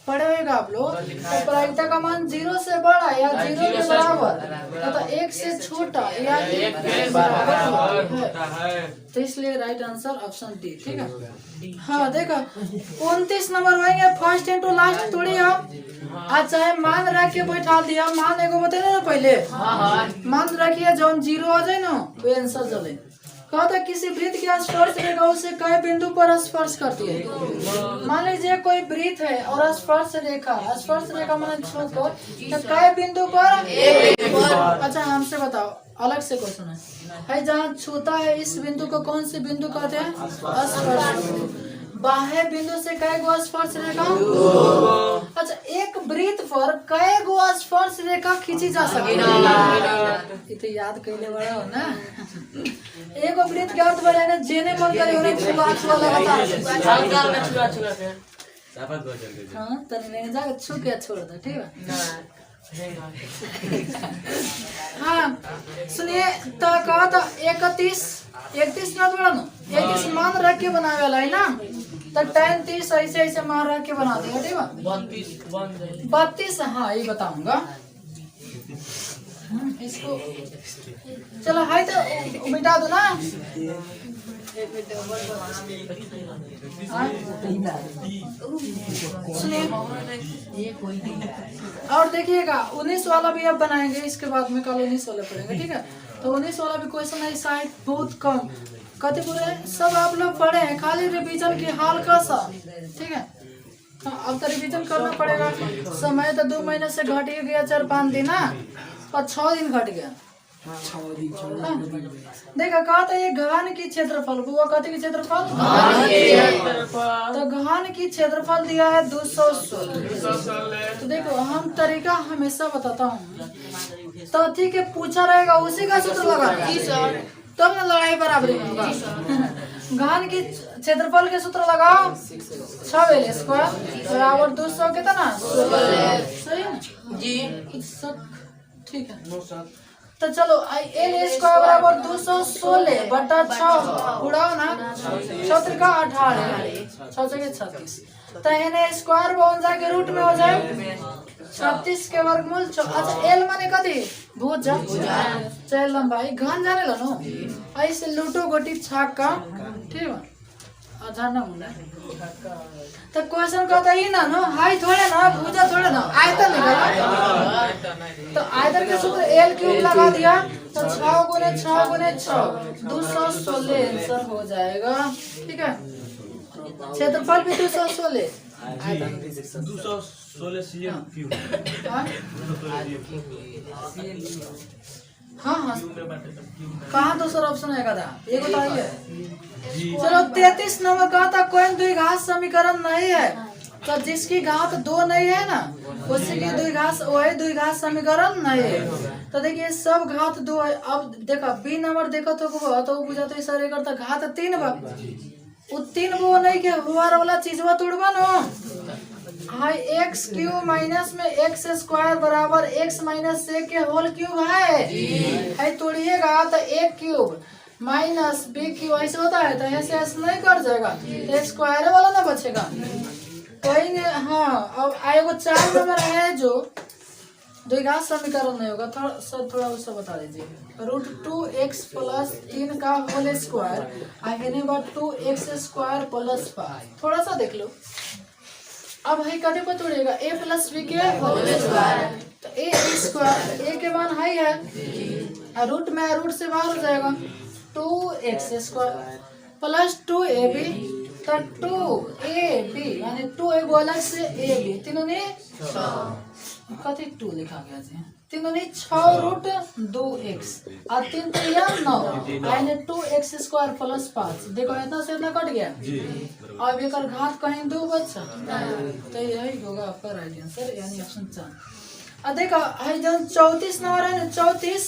पढ़े होगा आप लोग तो प्रायिकता का मान 0 से बड़ा या 0 के बराबर तथा 1 से छोटा या 1 के बराबर है तो इसलिए राइट आंसर ऑप्शन डी ठीक है हाँ देखो 29 नंबर होंगे फर्स्ट इंटू लास्ट थोड़ी हम आज चाहे मान रख के बैठा दिया मान एगो बताइए ना पहले मान रखिए जब 0 आ जाए ना वो आंसर चले कहता किसी वृत्त की स्पर्श रेखा उसे कई बिंदु पर स्पर्श करती है मान लीजिए कोई वृत्त है और स्पर्श रेखा माने छू को तो कई बिंदु पर अच्छा हमसे बताओ अलग से क्वेश्चन है जहाँ छूता है इस बिंदु को कौन सी बिंदु कहते हैं स्पर्श बाह्य बिंदु से कई गो स्पर्श रेखा अच्छा एक वृत्त पर कई गो स्पर्श रेखा खींची जा सकती है तो याद कैले बड़ा हो ना एक वृत्त के अर्थ बढ़ाने जेने मन करे उन्हें छुआ लगातार हां तने नहीं जा छू के छोड़ दो ठीक है हाँ सुनिए तो कहा था 31 ना बड़ा ना 31 मान रख के बनावे वाला है ना तो 30 ऐसे मान रख के बना देगा ठीक है 32 हाँ ये बताऊंगा इसको चलो हाय तो मिटा दो ना सुनिए और देखिएगा 19 वाला भी अब बनाएंगे इसके बाद में कल 19 वाला पढ़ेंगे ठीक है तो 19 वाला भी क्वेश्चन है शायद बहुत कम कहते पूरे सब आप लोग पढ़े हैं खाली रिवीजन की हाल का सा ठीक है अब तो रिवीजन करना पड़ेगा समय तो 2 महीने से घट ही गया 4-5 दिन ना और 6 दिन घट गया देखा कहा था ये घन की क्षेत्रफल बुआ कहते की क्षेत्रफल तो घन की क्षेत्रफल दिया है 216 तो देखो हम तरीका हमेशा बताता हूँ तथ्य के पूछा रहेगा उसी का सूत्र लगाना तब ना लड़ाई बराबरी होगा घन की क्षेत्रफल के सूत्र लगाओ 6 स्क्वायर बराबर 200 कितना सही जी ठीक है तो चलो एल स्क्वायर बराबर 216 बटा 6 उड़ाओ ना 6 का 18 6 जगह 36 तो एन स्क्वायर बन जाके रूट में हो जाए 36 के वर्गमूल अच्छा एल माने कथी भुजा चाहे लंबाई घन जाने लो ऐसे लूटो गोटी छाक का ठीक है जाना मुंडा तो क्वेश्चन कहता ही ना नो हाई थोड़े ना भुजा थोड़े ना आयतन निकाला तो आयतन के सूत्र एल क्यूब लगा दिया तो 6 गुने 6 गुने 6 216 आंसर हो जाएगा ठीक है क्षेत्रफल भी 216 216 cm क्यूब हाँ हाँ कहाँ दूसरा ऑप्शन है कदा ये बताइए चलो 33 नंबर कहा था कोई द्विघात समीकरण नहीं है तो जिसकी घात 2 नहीं है ना उसी की द्विघात वही द्विघात समीकरण नहीं है। तो देखिए सब घात 2 है। अब देखा बी नंबर देखो तो बुझा तो सर एक घात 3 बा वो 3 वो नहीं के हुआर वाला चीजवा तोड़बा न हाई एक्स क्यूब माइनस में एक्स स्क्वायर बराबर एक्स माइनस से के होल क्यूब है तोड़िएगा तो एक क्यूब माइनस बी क्यूब ऐसे होता है तो ऐसे ऐसे नहीं कर जाएगा तो स्क्वायर वाला ना बचेगा कोई हाँ। अब आएगो 4 नंबर है जो द्विघात समीकरण नहीं होगा थोड़ा उससे बता दीजिए √2x + 3 का होल स्क्वायर आगे 2x स्क्वायर + 5 थोड़ा सा देख लो। अब है कदे पर तोड़िएगा a + b के होल स्क्वायर तो a स्क्वायर a के मान हाई है रूट में रूट से बाहर हो जाएगा 2x स्क्वायर + 2ab तो 2ab यानी 2 एगो अलग से ab तीनों ने कथी 2 लिखा गया जी तीनों ने 6√2x और 3 तो या 9 यानी 2x स्क्वायर + 5 देखो इतना से इतना कट गया अब एक घात कहीं 2 बचा तो यही होगा आपका राइट आंसर यानी ऑप्शन 4। अब देखो है जब 34 नंबर है ना 34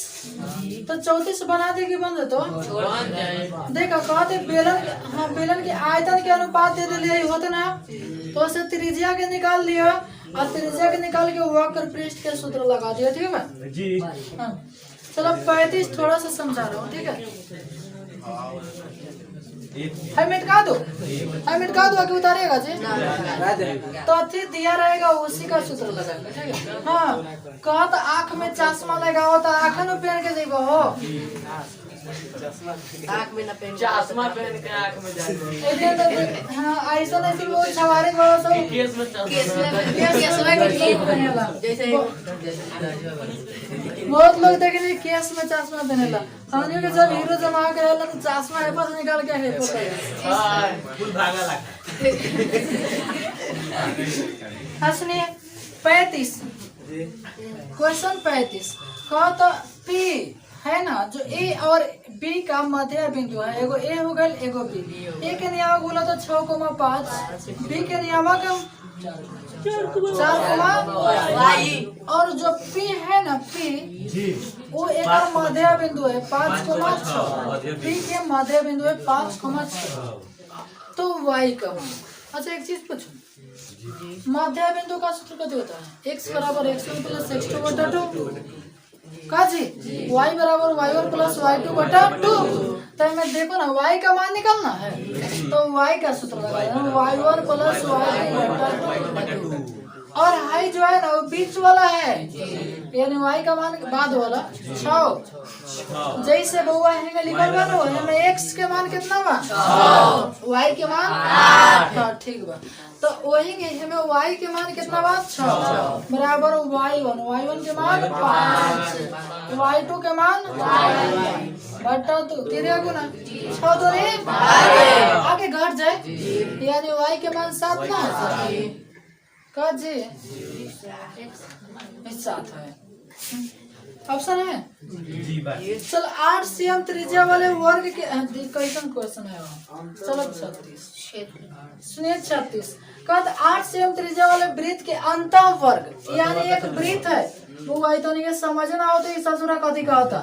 तो 34 बना दे कि बन जातो देखो कहते बेलन हाँ बेलन के आयतन के अनुपात दे दिए होते ना तो उसे त्रिज्या के निकाल लिया और त्रिज्या के निकाल के वक्र पृष्ठ के सूत्र लगा दिया ठीक है जी हाँ। चलो 35 थोड़ा सा समझा रहा हूँ ठीक है है मिटका दो आगे उतारेगा जी तो फिर दिया रहेगा उसी का सूत्र लगाएगा ठीक है हाँ कहा तो आँख में चश्मा लगा हो तो आँख में पहन के देखो हो आँख में ना पहन चश्मा पहन के आँख में जाए हाँ ऐसा नहीं वो सवारी बड़ा सब केस में जैसे बहुत लोग देखे केस में चश्मा पहनेला हमने के जब हीरो जमा के रहला तो चश्मा है पास निकाल के है हां फुल भागा लगा हंसने 35 क्वेश्चन 35 कहा तो P है ना जो A और B का मध्य बिंदु है एगो A हो गया एगो B A के नियामक बोला तो 6,5 B के नियामक 4, और जो P है ना P वो एक मध्य बिंदु है 5,6 P के मध्य बिंदु है 5,6 तो Y का अच्छा एक चीज पूछो मध्य बिंदु का सूत्र क्या होता है x = x1 + x2/2 का जी y = y1 + y2/2 तो मैं देखो ना y का मान निकालना है तो y का सूत्र लगाना y1 + y2/2 और हाई जो है ना वो बीच वाला है यानी y का मान बाद वाला 6 जैसे बउआ है लिखल बा ना हमें x के मान कितना बा y के मान 8 ठीक बा तो वही हमें y के मान कितना बा 6 बराबर y1 के मान 5 y2 के मान बटा तो तेरे गुना 6 2 आगे घट जाए यानी y के मान 7 ना का जी 7 है ऑप्शन है जी भाई चल 8 cm त्रिज्या वाले वर्ग के कैसन क्वेश्चन है चलो 36 सुनिए 36 कहते 8 cm त्रिज्या वाले वृत्त के अंत वर्ग यानी एक वृत्त है वो भाई तो नहीं समझना हो तो ससुरा कथी कहता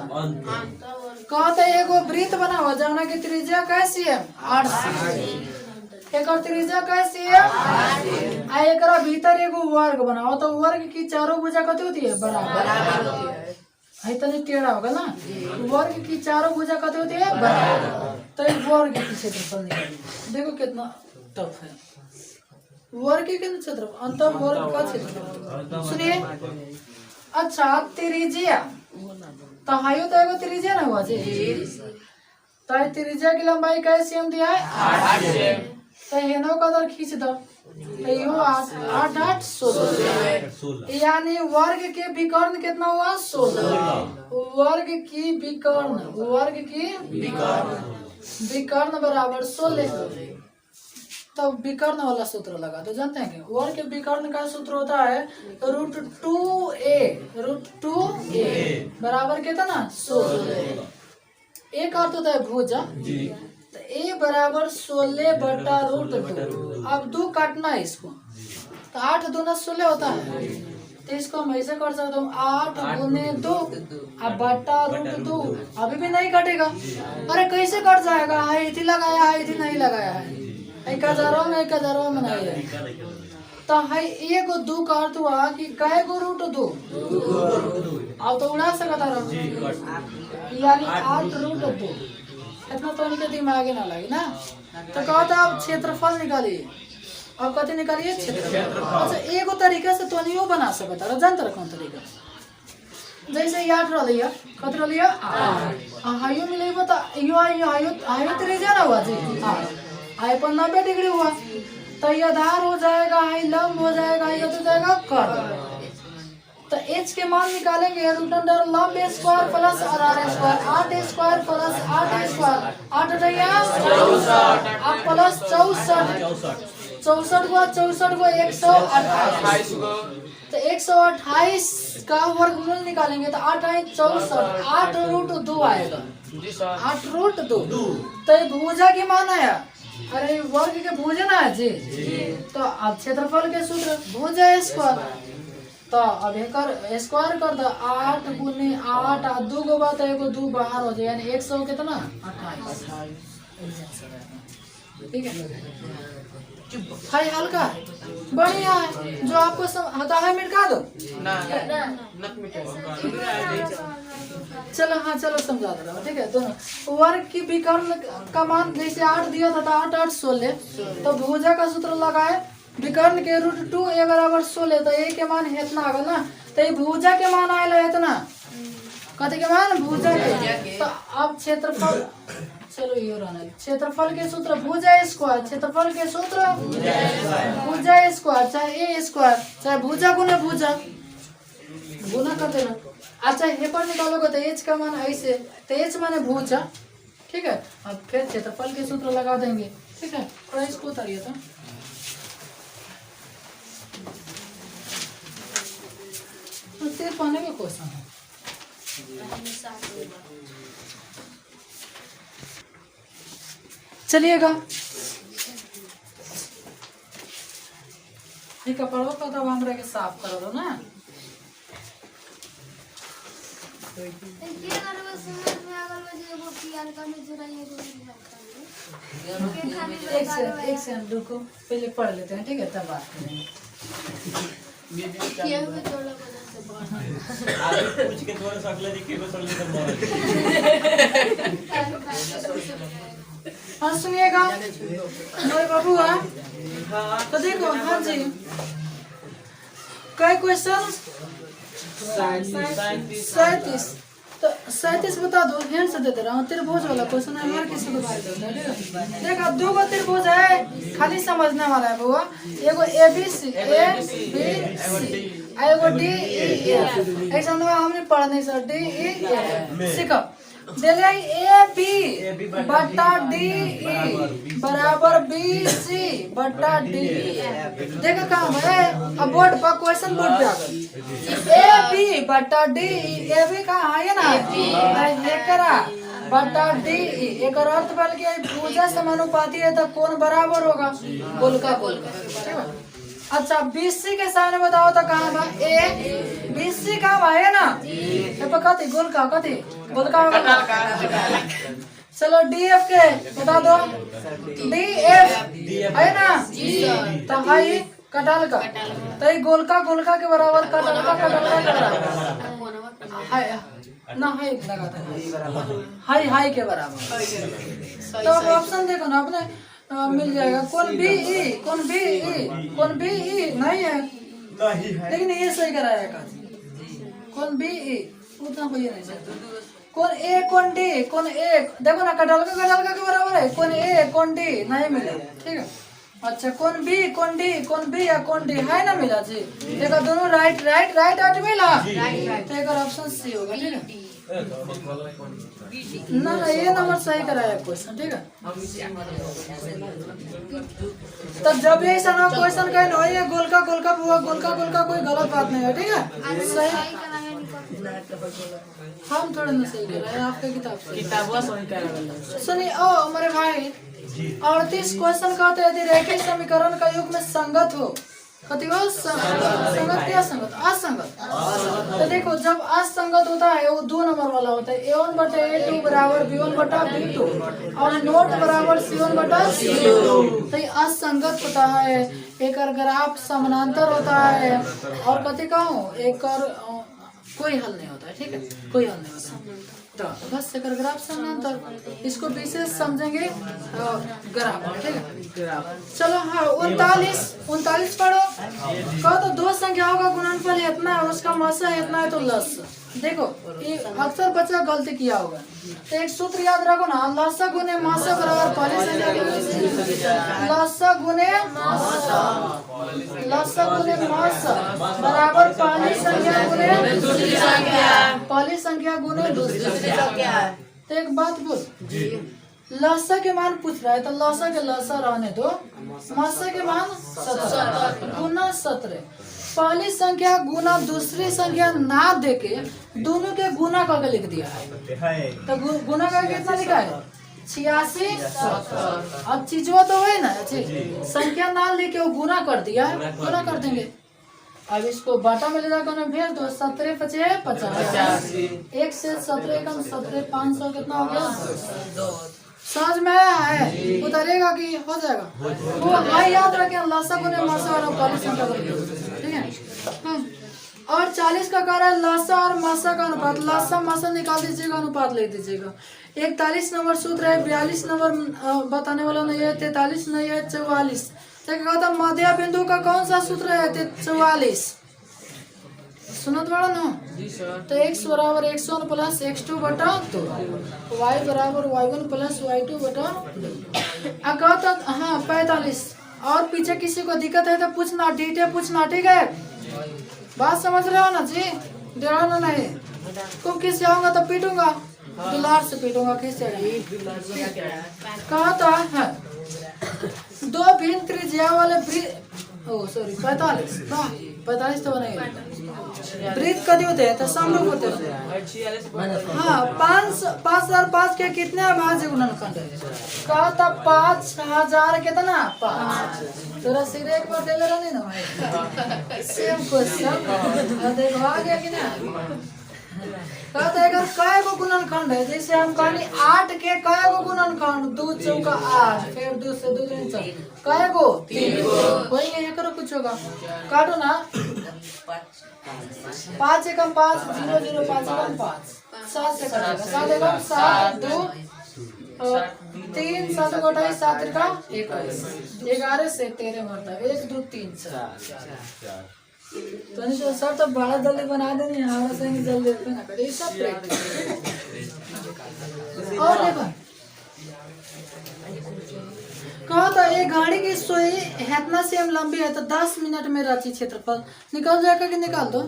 कहते एगो वृत्त बना हुआ जहाँ की त्रिज्या कैसी है 8 cm एक त्रिज्या कैसी है आ एक भीतर एगो वर्ग बनाओ तो वर्ग की चारों भुजा कती होती है बराबर है तो नहीं टेढ़ा होगा ना वर्ग की चारों भुजा कती होती है बराबर तो एक वर्ग के क्षेत्रफल निकालिए देखो कितना टफ है वर्ग के क्षेत्रफल अंत वर्ग का क्षेत्रफल सुनिए अच्छा त्रिज्या तो हायो तो एगो त्रिज्या ना हुआ जी तो त्रिज्या की लंबाई कैसे हम दिया है 8 तो हेनो का दर खींच दो यो 8 8 16 यानी वर्ग के विकर्ण कितना हुआ 16 वर्ग की विकर्ण बराबर 16 तो विकर्ण वाला सूत्र लगा तो जानते हैं कि वर्ग के विकर्ण का सूत्र होता है √2a बराबर कितना 16 एक अर्थ होता है भुजा तो a बराबर 16/√2 अब 2 काटना है इसको तो 8 दूना 16 होता है। तो इसको हम ऐसे कर सकता हूँ 8 गुने 2 अब बट्टा √2 अभी भी नहीं कटेगा। अरे कैसे कट जाएगा? है इति लगाया है इति नहीं लगाया है 1000 में 1000 में नहीं है। तो है एक 2 का अर्थ हुआ कि कै गो √2 अब तो उड़ा सकता रहो यानी 8 √2 इतना तो इनके दिमाग ना लगे ना। तो कहता अब क्षेत्रफल निकालिए। अब कथी निकालिए? क्षेत्रफल। अच्छा एगो तरीका से तो नहीं बना सकता रह जानते कौन तरीका? जैसे 8 रहिया कथी रहिया 8 हाइयो मिलेबो तो यो हाइयो त्रिज्या ना हुआ जी हाई पर 90 डिग्री हुआ तो ये आधार हो जाएगा हाई लंब हो जाएगा ये तो जाएगा कर्व। तो h के मान निकालेंगे √अंडर लंब स्क्वायर प्लस आधार स्क्वायर 8 स्क्वायर प्लस 8 स्क्वायर 8 रहिया 64 अब प्लस 64 को 128 तो 128 का वर्गमूल निकालेंगे तो 8 आए 64 8 √2 आएगा 8 √2 तो ये भुजा की मान आया। अरे वर्ग के भुजा ना है जी तो अब क्षेत्रफल के सूत्र भुजा स्क्वायर तो अब एक स्क्वायर कर दो 8 गुने 8 2 गो बात है 2 बाहर हो जाए यानी 100 कितना 28 ठीक है। हाई हल्का बढ़िया है जो आपको हता है मिटा दो चलो हाँ चलो समझा दे रहा हूँ ठीक है। दोनों वर्ग की विकर्ण का मान जैसे 8 दिया था 8 8 16 तो भुजा का सूत्र लगाए विकर्ण के √2 a बराबर 16 तो a के मान इतना आ गया ना तो ये भुजा के मान आएगा इतना कथी के मान भुजा के। तो अब क्षेत्रफल चलो ये रहना क्षेत्रफल के सूत्र भुजा स्क्वायर क्षेत्रफल के सूत्र भुजा स्क्वायर चाहे a स्क्वायर चाहे भुजा गुना भुजा गुना कर देना। अच्छा ये पर निकालोगे तो h का मान ऐसे तो h माने भुजा ठीक है। अब फिर क्षेत्रफल के सूत्र लगा देंगे ठीक है। थोड़ा इसको उतारिए तो सिर्फ पाने का क्वेश्चन है। चलिएगा ये कपड़ों का तब हमरा के साफ कर दो ना एक से रुको पहले पढ़ लेते हैं ठीक है तब बात करेंगे। पूछ के थोड़ा सकला जी के बस ले हाँ सुनिएगा मेरे बाबू है तो देखो हाँ जी कई क्वेश्चन 37 तो 37 बता दो हैंड से दे दे रहा हूँ त्रिभुज वाला क्वेश्चन है हमारे किसी को देखो 2 गो त्रिभुज है खाली समझने वाला है बुआ एगो ABC एगो DE ऐसा हमने पढ़ा नहीं सर DE सीखो दिले AB बट्टा DE बराबर BC बट्टा DE देखो काम है। अब बोर्ड पर क्वेश्चन बोर्ड पे आ गया AB बट्टा DE AB का है ना एकरा बट्टा DE एक अर्थ बल्कि भुजा समानुपाती है तो कौन बराबर होगा गोलका ठीक है। अच्छा BC के सामने बताओ तो कहाँ बा A BC कहाँ है ना ये कथी गोलका कथी गोलका चलो DF के बता दो DF है ना तो हाई कटल का तो ये गोलका के बराबर कटल का के बराबर हाय ना हाई लगा था हाई के बराबर। तो ऑप्शन देखो ना अपने मिल जाएगा कौन BE नहीं है लेकिन ये सही कराया कौन BE उतना कोई नहीं सकता कौन A कौन D कौन A देखो ना कटल का के बराबर है कौन A कौन D नहीं मिला ठीक है। अच्छा कौन B कौन D कौन B या कौन D है ना मिला जी देखो दोनों राइट मिला तो एक ऑप्शन सी होगा ठीक है ना ये नंबर सही कराया क्वेश्चन ठीक है। तब जब ऐसा ना क्वेश्चन कहे ना ये गोलका कोई गलत बात नहीं है ठीक है सही हम थोड़ा ना सही कर रहे हैं आपके किताब सुनिए ओ हमारे भाई 38 क्वेश्चन कहते हैं यदि रैखिक समीकरण का युग में संगत हो कति हो संगत क्या संगत असंगत। तो देखो जब असंगत होता है वो 2 नंबर वाला होता है A1/A2 बराबर B1/B2 और नोट बराबर C1/C2। तो ये असंगत होता है। एक ग्राफ समानांतर होता है और कति कहूँ एक कोई हल नहीं होता है। ठीक है, कोई हल नहीं होता। तो बस एक ग्राफ समानांतर, इसको विशेष समझेंगे ग्राफ। ठीक है, चलो हाँ 39 पढ़ो। कहो तो 2 संख्याओं का गुणनफल इतना है, उसका मसा इतना है तो लस। देखो ये अक्सर बच्चा गलती किया होगा, तो एक सूत्र याद रखो ना, लसा गुने मासा बराबर पहली संख्या लसा गुने बराबर पहली संख्या गुने दूसरी संख्या, पहली संख्या गुने दूसरी संख्या। तो एक बात बोल, लसा के मान पूछ रहा है तो लसा के लसा रहने दो, मासा के मान 17 गुना 17। पहली संख्या गुना दूसरी संख्या ना देके दोनों के गुना करके लिख दिया है। तो गुना करके कितना लिखा है 86। अब चीजवा तो है ना, संख्या ना लेके वो गुना कर दिया है, गुना कर देंगे। अब इसको बाटा में ले जाकर भेज दो, 17 × 5 = 50। 1 से 17 कम 17 500 कितना हो गया? समझ में आया है? उतरेगा कि हो जाएगा? वो भाई याद रखें, लसा गुने मासा और पहली संख्या को, ठीक है। और 40 का कार्य लसा और मासा का अनुपात, लसा मासा निकाल दीजिएगा, अनुपात ले दीजिएगा। 41 नंबर सूत्र है, 42 नंबर बताने वाला नहीं है, 43 नहीं है, 44। तो मध्य बिंदु का कौन सा सूत्र है? 44 सुनत बड़ा ना। तो x बराबर x1 प्लस x2 बटा 2, y बराबर y1 प्लस y2 बटा 2। हाँ 45। और पीछे किसी को दिक्कत है तो पूछना, डिटेल पूछना, ठीक है? बात समझ रहे हो ना जी? डराना नहीं। तुम किस जाऊंगा तो पीटूंगा, दुलार से पीटूंगा। किस कहा था 2 भिन्न त्रिज्या वाले 45 तो नहीं, वृत्त कभी होते हैं तो समरूप होते हैं। हाँ 5005 के कितने अभाज्य गुणनखंड है? कहा था 5000 कितना 5। तोरा सिरे एक बार दे ले रहा ना भाई, सेम क्वेश्चन देखो आ गया कि ना। कहा था अगर काय को गुणनखंड है, जैसे हम कहानी 8 के काय को गुणनखंड 2 चौका 8, फिर 2 से 2 3 काय को 3 वही है, करो कुछ होगा। काटो ना, 5 एकम 5 0 0 5 एकम 5 7 से कटेगा, 7 एकम 7 2 3 7 गोटाई 7 त्रिका 21, 11 से 13 मरता 1 2 3 4। तो नहीं तो सर तो बड़ा जल्दी बना देनी, हमारा से नहीं जल्दी पे ना करे सब प्रैक्टिस। और देखो कहा था एक गाड़ी की सुई इतना सेम लंबी है तो 10 मिनट में रांची क्षेत्रफल निकल जाएगा कि निकाल दो?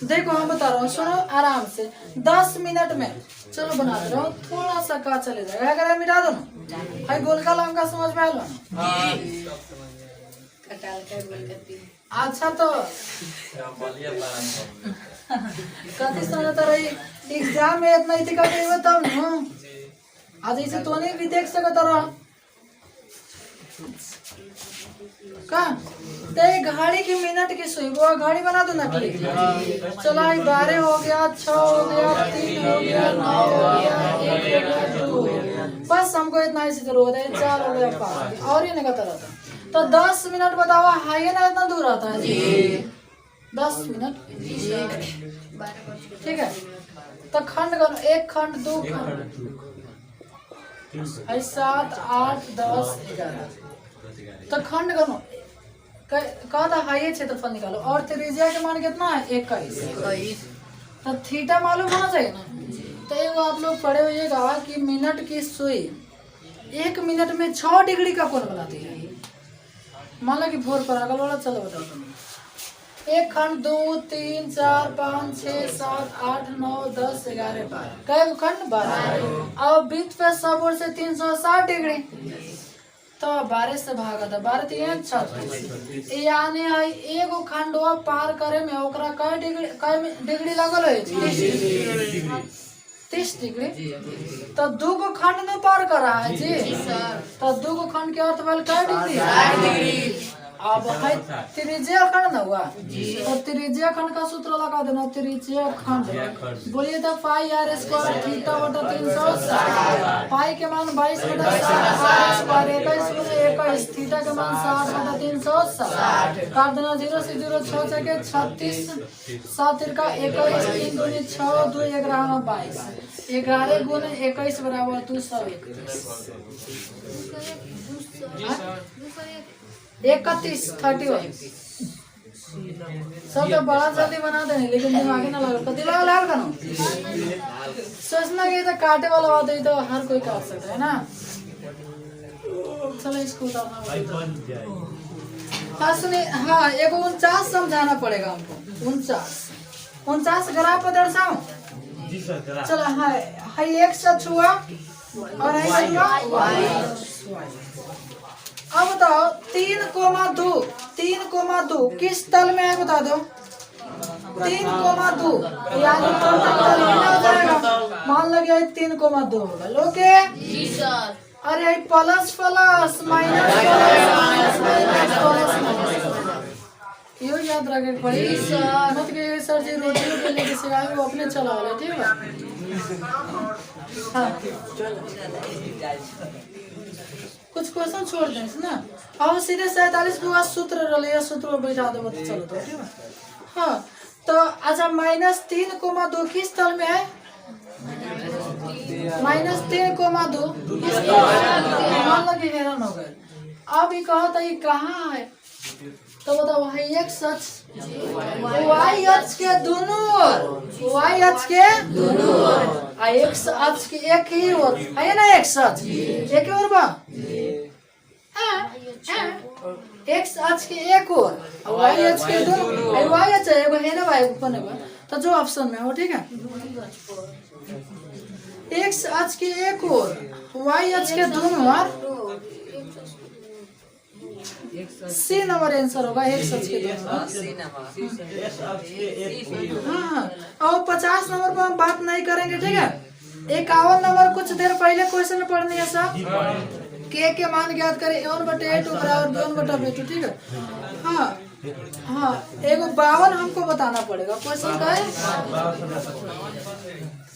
देखो हम बता रहा हूँ, सुनो आराम से। 10 मिनट में चलो बना दे रहा हूँ, थोड़ा सा का चले जाएगा, अगर मिटा दो ना भाई। गोलका लंका समझ में आ लो? अच्छा तो कथी समझता रही एग्जाम में इतना इतिका नहीं तब न आज ऐसे तो नहीं भी देख सकता रहा का। तो घड़ी की मिनट की सुई वो घड़ी बना दो ना क्लिक। चलो 12 हो गया, 6 हो गया, 3 हो गया, 9 हो गया, 1 हो गया, 2 हो गया, बस हमको इतना ही जरूरत है। 4 हो गया, 5 और ये नहीं कहता रहता। तो 10 मिनट बताओ, हाई ना इतना दूर आता है जी 10 मिनट, ठीक है। तो खंड करो, 1 खंड 2 खंड 7 8 10 11। तो खंड करो, कहा था हाई क्षेत्रफल निकालो। और त्रिज्या के मान कितना है 21। तो थीटा मालूम होना चाहिए ना। तो एक आप लोग पढ़े हुएगा कि मिनट की सुई 1 मिनट में 6 डिग्री का कोण बनाती है। मान लो कि भोर पर अगल वाला चलो बताओ तुम। 1 खंड 2 3 4 5 6 7 8 9 10 11 12 कई खंड 12। अब बीच पे सब ओर से 360 डिग्री, तो 12 से भागा था 12 3 36, यानी है एगो खंडवा पार करे में ओकरा कई डिग्री लगल है 30 डिग्री। तो 2 गो खंड में पार करा है जी। तो 2 गो खंड के अर्थ वाल कई डिग्री अब है त्रिज्या खंड ना हुआ और त्रिज्या खंड का सूत्र लगा देना। त्रिज्या खंड बोलिए तो पाई आर स्क्वायर थीटा बटा 360 पाई के मान 22 बटा 60 21 थीटा के मान 60 बटा 360 काट देना 0 से 0 6 के 36 7 का 21 3 दूनी 6 2 11 में 22 11 गुने 21 बराबर 231 31 सब तो बड़ा जल्दी बना देने लेकिन दिमाग ना लगा कति लगा लाल कनो सोचना कि तो काटे वाला बात है तो हर कोई काट सकता है ना। चलो इसको उतारना हाँ सुनिए हाँ एक 49 समझाना पड़ेगा हमको 49 ग्राफ पर दर्शाऊं। चलो हाँ है एक सच हुआ और है अब बताओ 3,2 किस तल में है बता दो। 3,2 यानी मान लगे 3,2 होगा लोगे। अरे प्लस प्लस माइनस यो याद रखे पड़ेगी मत के सर जी रोटी बेलने के सिवाय वो अपने चला वाले ठीक है। हाँ कुछ क्वेश्चन छोड़ दें ना अब सीधे 47 के बाद सूत्र रलिया सूत्र में बैठा दो तो चलो तो ठीक है। हाँ तो अच्छा -3,2 किस तल में है। -3,2 किस तल मान लगे हैरान हो गए। अब ये कहा था ये कहाँ है तो बताओ है एक सच वाई अक्ष के दोनों ओर वाई अक्ष के दोनों ओर एक अक्ष के एक ही ओर है ना एक सच एक और बा एक्स अक्ष के एक ओर वाई अक्ष के दोनों वाई अक्ष एगो है ना भाई ऊपर में तो जो ऑप्शन में हो ठीक है। एक्स अक्ष के एक ओर वाई अक्ष के दोनों ओर सी नंबर आंसर होगा एक सच के दोनों। हाँ और 50 नंबर पर हम बात नहीं करेंगे ठीक है। 51 नंबर कुछ देर पहले क्वेश्चन में पढ़नी है सब के मान ज्ञात करें a1/a2 बराबर b1/b2 ठीक है। हाँ हाँ एगो 52 हमको बताना पड़ेगा क्वेश्चन का है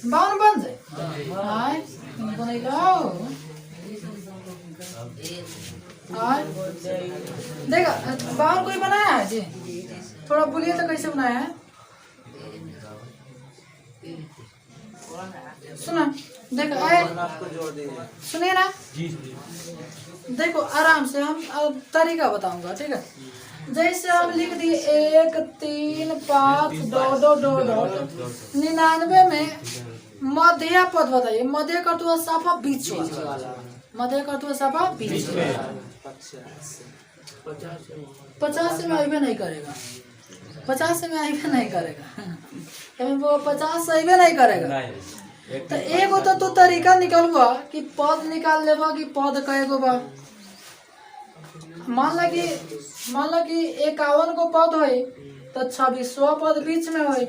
52 बन जाए हाँ देखा 52 कोई बनाया है जी थोड़ा बोलिए तो कैसे बनाया है सुना देखो सुनिए ना देखो आराम से हम तरीका बताऊंगा ठीक है। जैसे हम लिख दिए 1 3 5 99 में मध्य पद बताइए मध्य करतु साफा बीच वाला मध्य करतु साफा बीच 50 में आइबे नहीं करेगा 50 में आइबे नहीं करेगा वो 50 से आइबे नहीं करेगा तो एगो तो तू तरीका निकलबा कि पद निकाल लेबा कि पद कएगो बा। मान ला कि 51 को पद होई तो 26वां पद बीच में होई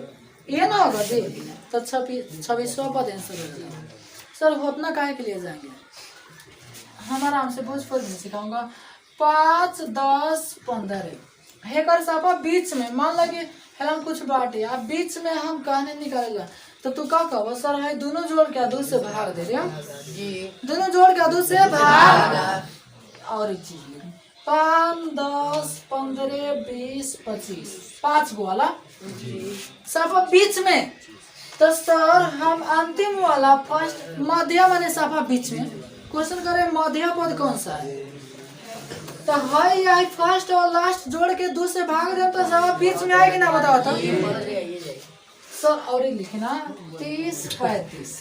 ये ना होगा जी तो 26वां पद आंसर हो जाएगा। सर उतना काहे के लिए जाएंगे हम आराम से भोजपुरी में सिखाऊंगा 5 10 15 हेकर सापा बीच में मान लगे हेलन कुछ बाटे अब बीच में हम कहने निकालेगा तो तू क्या कहो सर है दोनों जोड़ के 2 से भाग दे रहे दोनों जोड़ के 2 से भाग और एक चीज 5 10 15 20 25 5 गो वाला साफा बीच में तो सर हम अंतिम वाला फर्स्ट मध्य माने साफा बीच में क्वेश्चन करें मध्य पद कौन सा है तो हाई आई फर्स्ट और लास्ट जोड़ के 2 से भाग दे तो सब बीच में आएगी ना बताओ तो सर और लिखना 30 35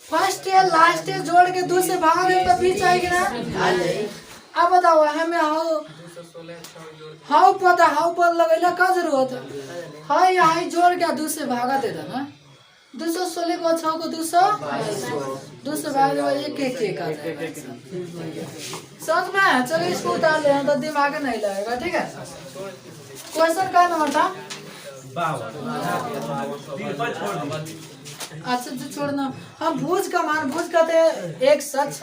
फर्स्ट या लास्ट जोड़ के 2 से भाग दे तो बीच आएगी ना। अब बताओ हमें हाउ पद लगेला का जरूरत है हाई आई जोड़ के 2 से भागा दे देना 216 को 6 को 200 भाग दे एक आ जाएगा समझ में। चलो इसको उतार लेना तो दिमाग नहीं लगेगा ठीक है। क्वेश्चन का नंबर था अच्छा जो छोड़ना हम भुज का मान भुज कहते हैं एक सच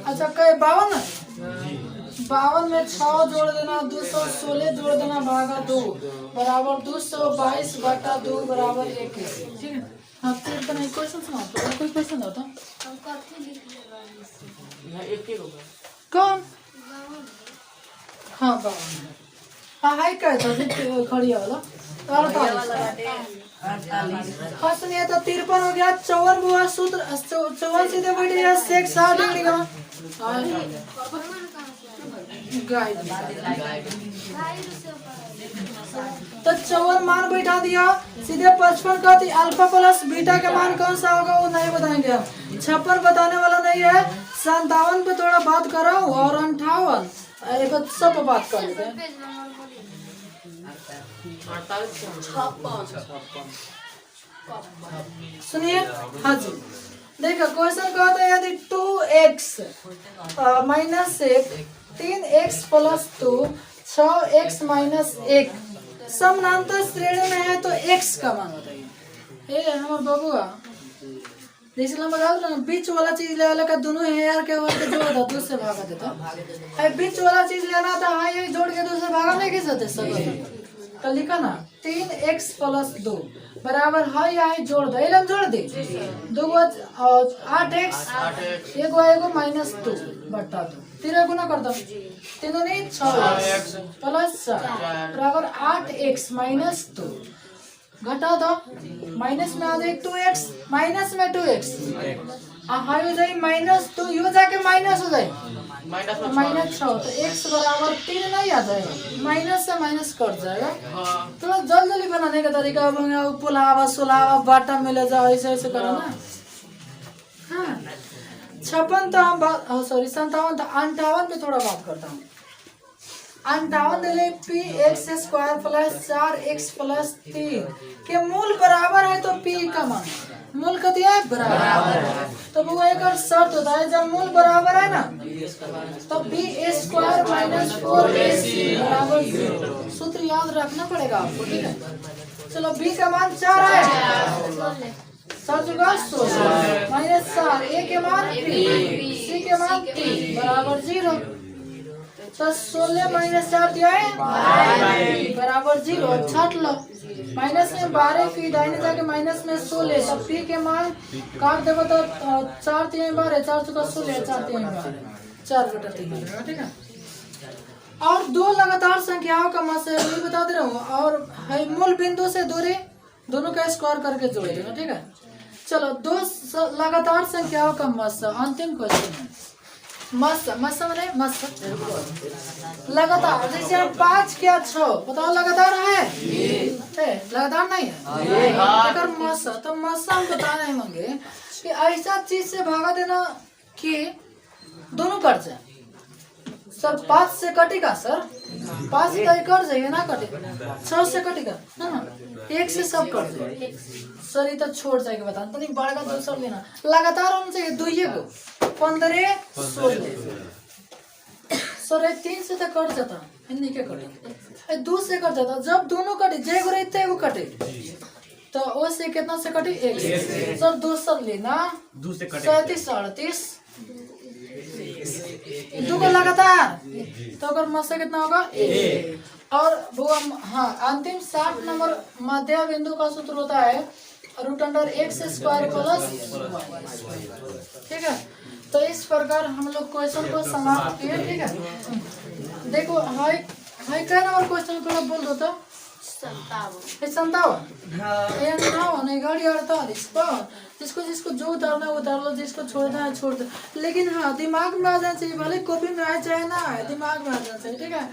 अच्छा कहे 52 52 में 6 जोड़ देना, 216 जोड़ देना भागा 2 बराबर 222 बटा 2 बराबर 21। ठीक है। हाँ फिर तो नहीं क्वेश्चन समाप्त। कोई क्वेश्चन होता यहाँ एक ही होगा। कौन? हाँ 52। हाँ हाई कहता है खड़ी वाला 48। हाँ सुनिए तो 53 हो गया। 54 हुआ सूत्र 54 सीधे बैठ गया सेक 60 डिग्री का। तो 54 मान बैठा दिया सीधे 55 का थी। अल्फा प्लस बीटा का मान कौन सा होगा वो नहीं बताएंगे हम। 56 बताने वाला नहीं है। 57 पे थोड़ा बात करो और 58 एक सब पे बात कर लेते हैं। 56 सुनिए हाँ जी देखो क्वेश्चन कहते हैं यदि 2x minus 1 3x plus 2 6x minus 1 समानांतर श्रेणी में है तो x का मान बताइए। ये हमारे बबुआ जैसे हम बता रहे हैं बीच वाला चीज ले वाला का दोनों है यार के वर्ग जोड़ दो दूसरे भागा देता है। बीच वाला चीज लेना था हाँ ये जोड़ के दूसरे भागा नहीं किस होते सब तो लिखा ना 3x प्लस 2 बराबर है या जोड़ दो इलम जोड़ दे 2 8x एगो माइनस 2 बटा 2 तेरा गुना कर दो 3 नहीं 6x प्लस 4 बराबर 8x माइनस 2 घटा दो माइनस में आ जाए 2x माइनस में 2x हाई हो जाए माइनस 2 यू जाके माइनस हो जाए माइनस 6 तो x बराबर 3 नहीं आ जाएगा माइनस से माइनस कट जाएगा। थोड़ा जल्दी बनाने का तरीका पुलावा सुलावा बाटा मिले जाओ ऐसे ऐसे करो ना। हाँ 56 तो हम बात सॉरी 57 तो 58 पे थोड़ा बात करता हूँ। 58 ले P x square plus 4x plus 3 के मूल बराबर है तो p का मान मूल का दिया है बराबर तो वो एक और शर्त होता है जब मूल बराबर है ना तो b स्क्वायर माइनस 4ac बराबर 0 सूत्र याद रखना पड़ेगा आपको। ठीक है चलो b का मान 4 है 4 जुगा 16 माइनस 4 a के मान 3 c के मान 3 बराबर 0 तो 16 माइनस 4 दिया है बराबर 0 छाट लो माइनस में 12 फिर दाहिने जाके माइनस में 16 तब पी के मान काट देगा तो 4 3 12 4 चौका 16 4 3 12 4 बटा 3 ठीक है। और दो लगातार संख्याओं का मत से ये बता दे रहा हूँ और है मूल बिंदु से दूरी दोनों का स्क्वायर करके जोड़ देना। ठीक है चलो दो लगातार संख्याओं का मत अंतिम क्वेश्चन है मस्त मैंने मस्त लगातार जैसे हम 5 क्या 6 बताओ लगातार है लगातार नहीं है अगर मस्त तो मस्त हम बता रहे होंगे कि ऐसा चीज से भागा देना कि दोनों कट जाए। सर 5 से कटेगा सर 5 से कट जाएगा ना कटेगा 6 से कटेगा ना 1 से सब कट जाए सर ये तो छोड़ जाएगा बता तो नहीं बढ़ेगा दूसरा लेना लगातार होना चाहिए दुइये को 15 16 सर 3 से तो कट जाता हिंदी के कटे 2 से कट जाता जब दोनों कटे जे को रहते वो कटे तो वो से कितना से कटे 1 से सर दूसरा लेना 37 38 दो को लगातार तो अगर मस्से कितना होगा 1 और वो हाँ अंतिम 60 नंबर मध्य बिंदु का सूत्र होता है root under x square plus. ठीक है तो इस प्रकार हम लोग क्वेश्चन को समाप्त किए। ठीक है देखो हाई हाई क्या नंबर क्वेश्चन को बोल दो तो 57 गाड़ी 48 जिसको जिसको जो उतारना है उतार लो जिसको छोड़ना है छोड़ दो लेकिन हाँ दिमाग में आ जाना चाहिए भले कॉपी में आए चाहे ना आए दिमाग में आ जाना चाहिए। ठीक है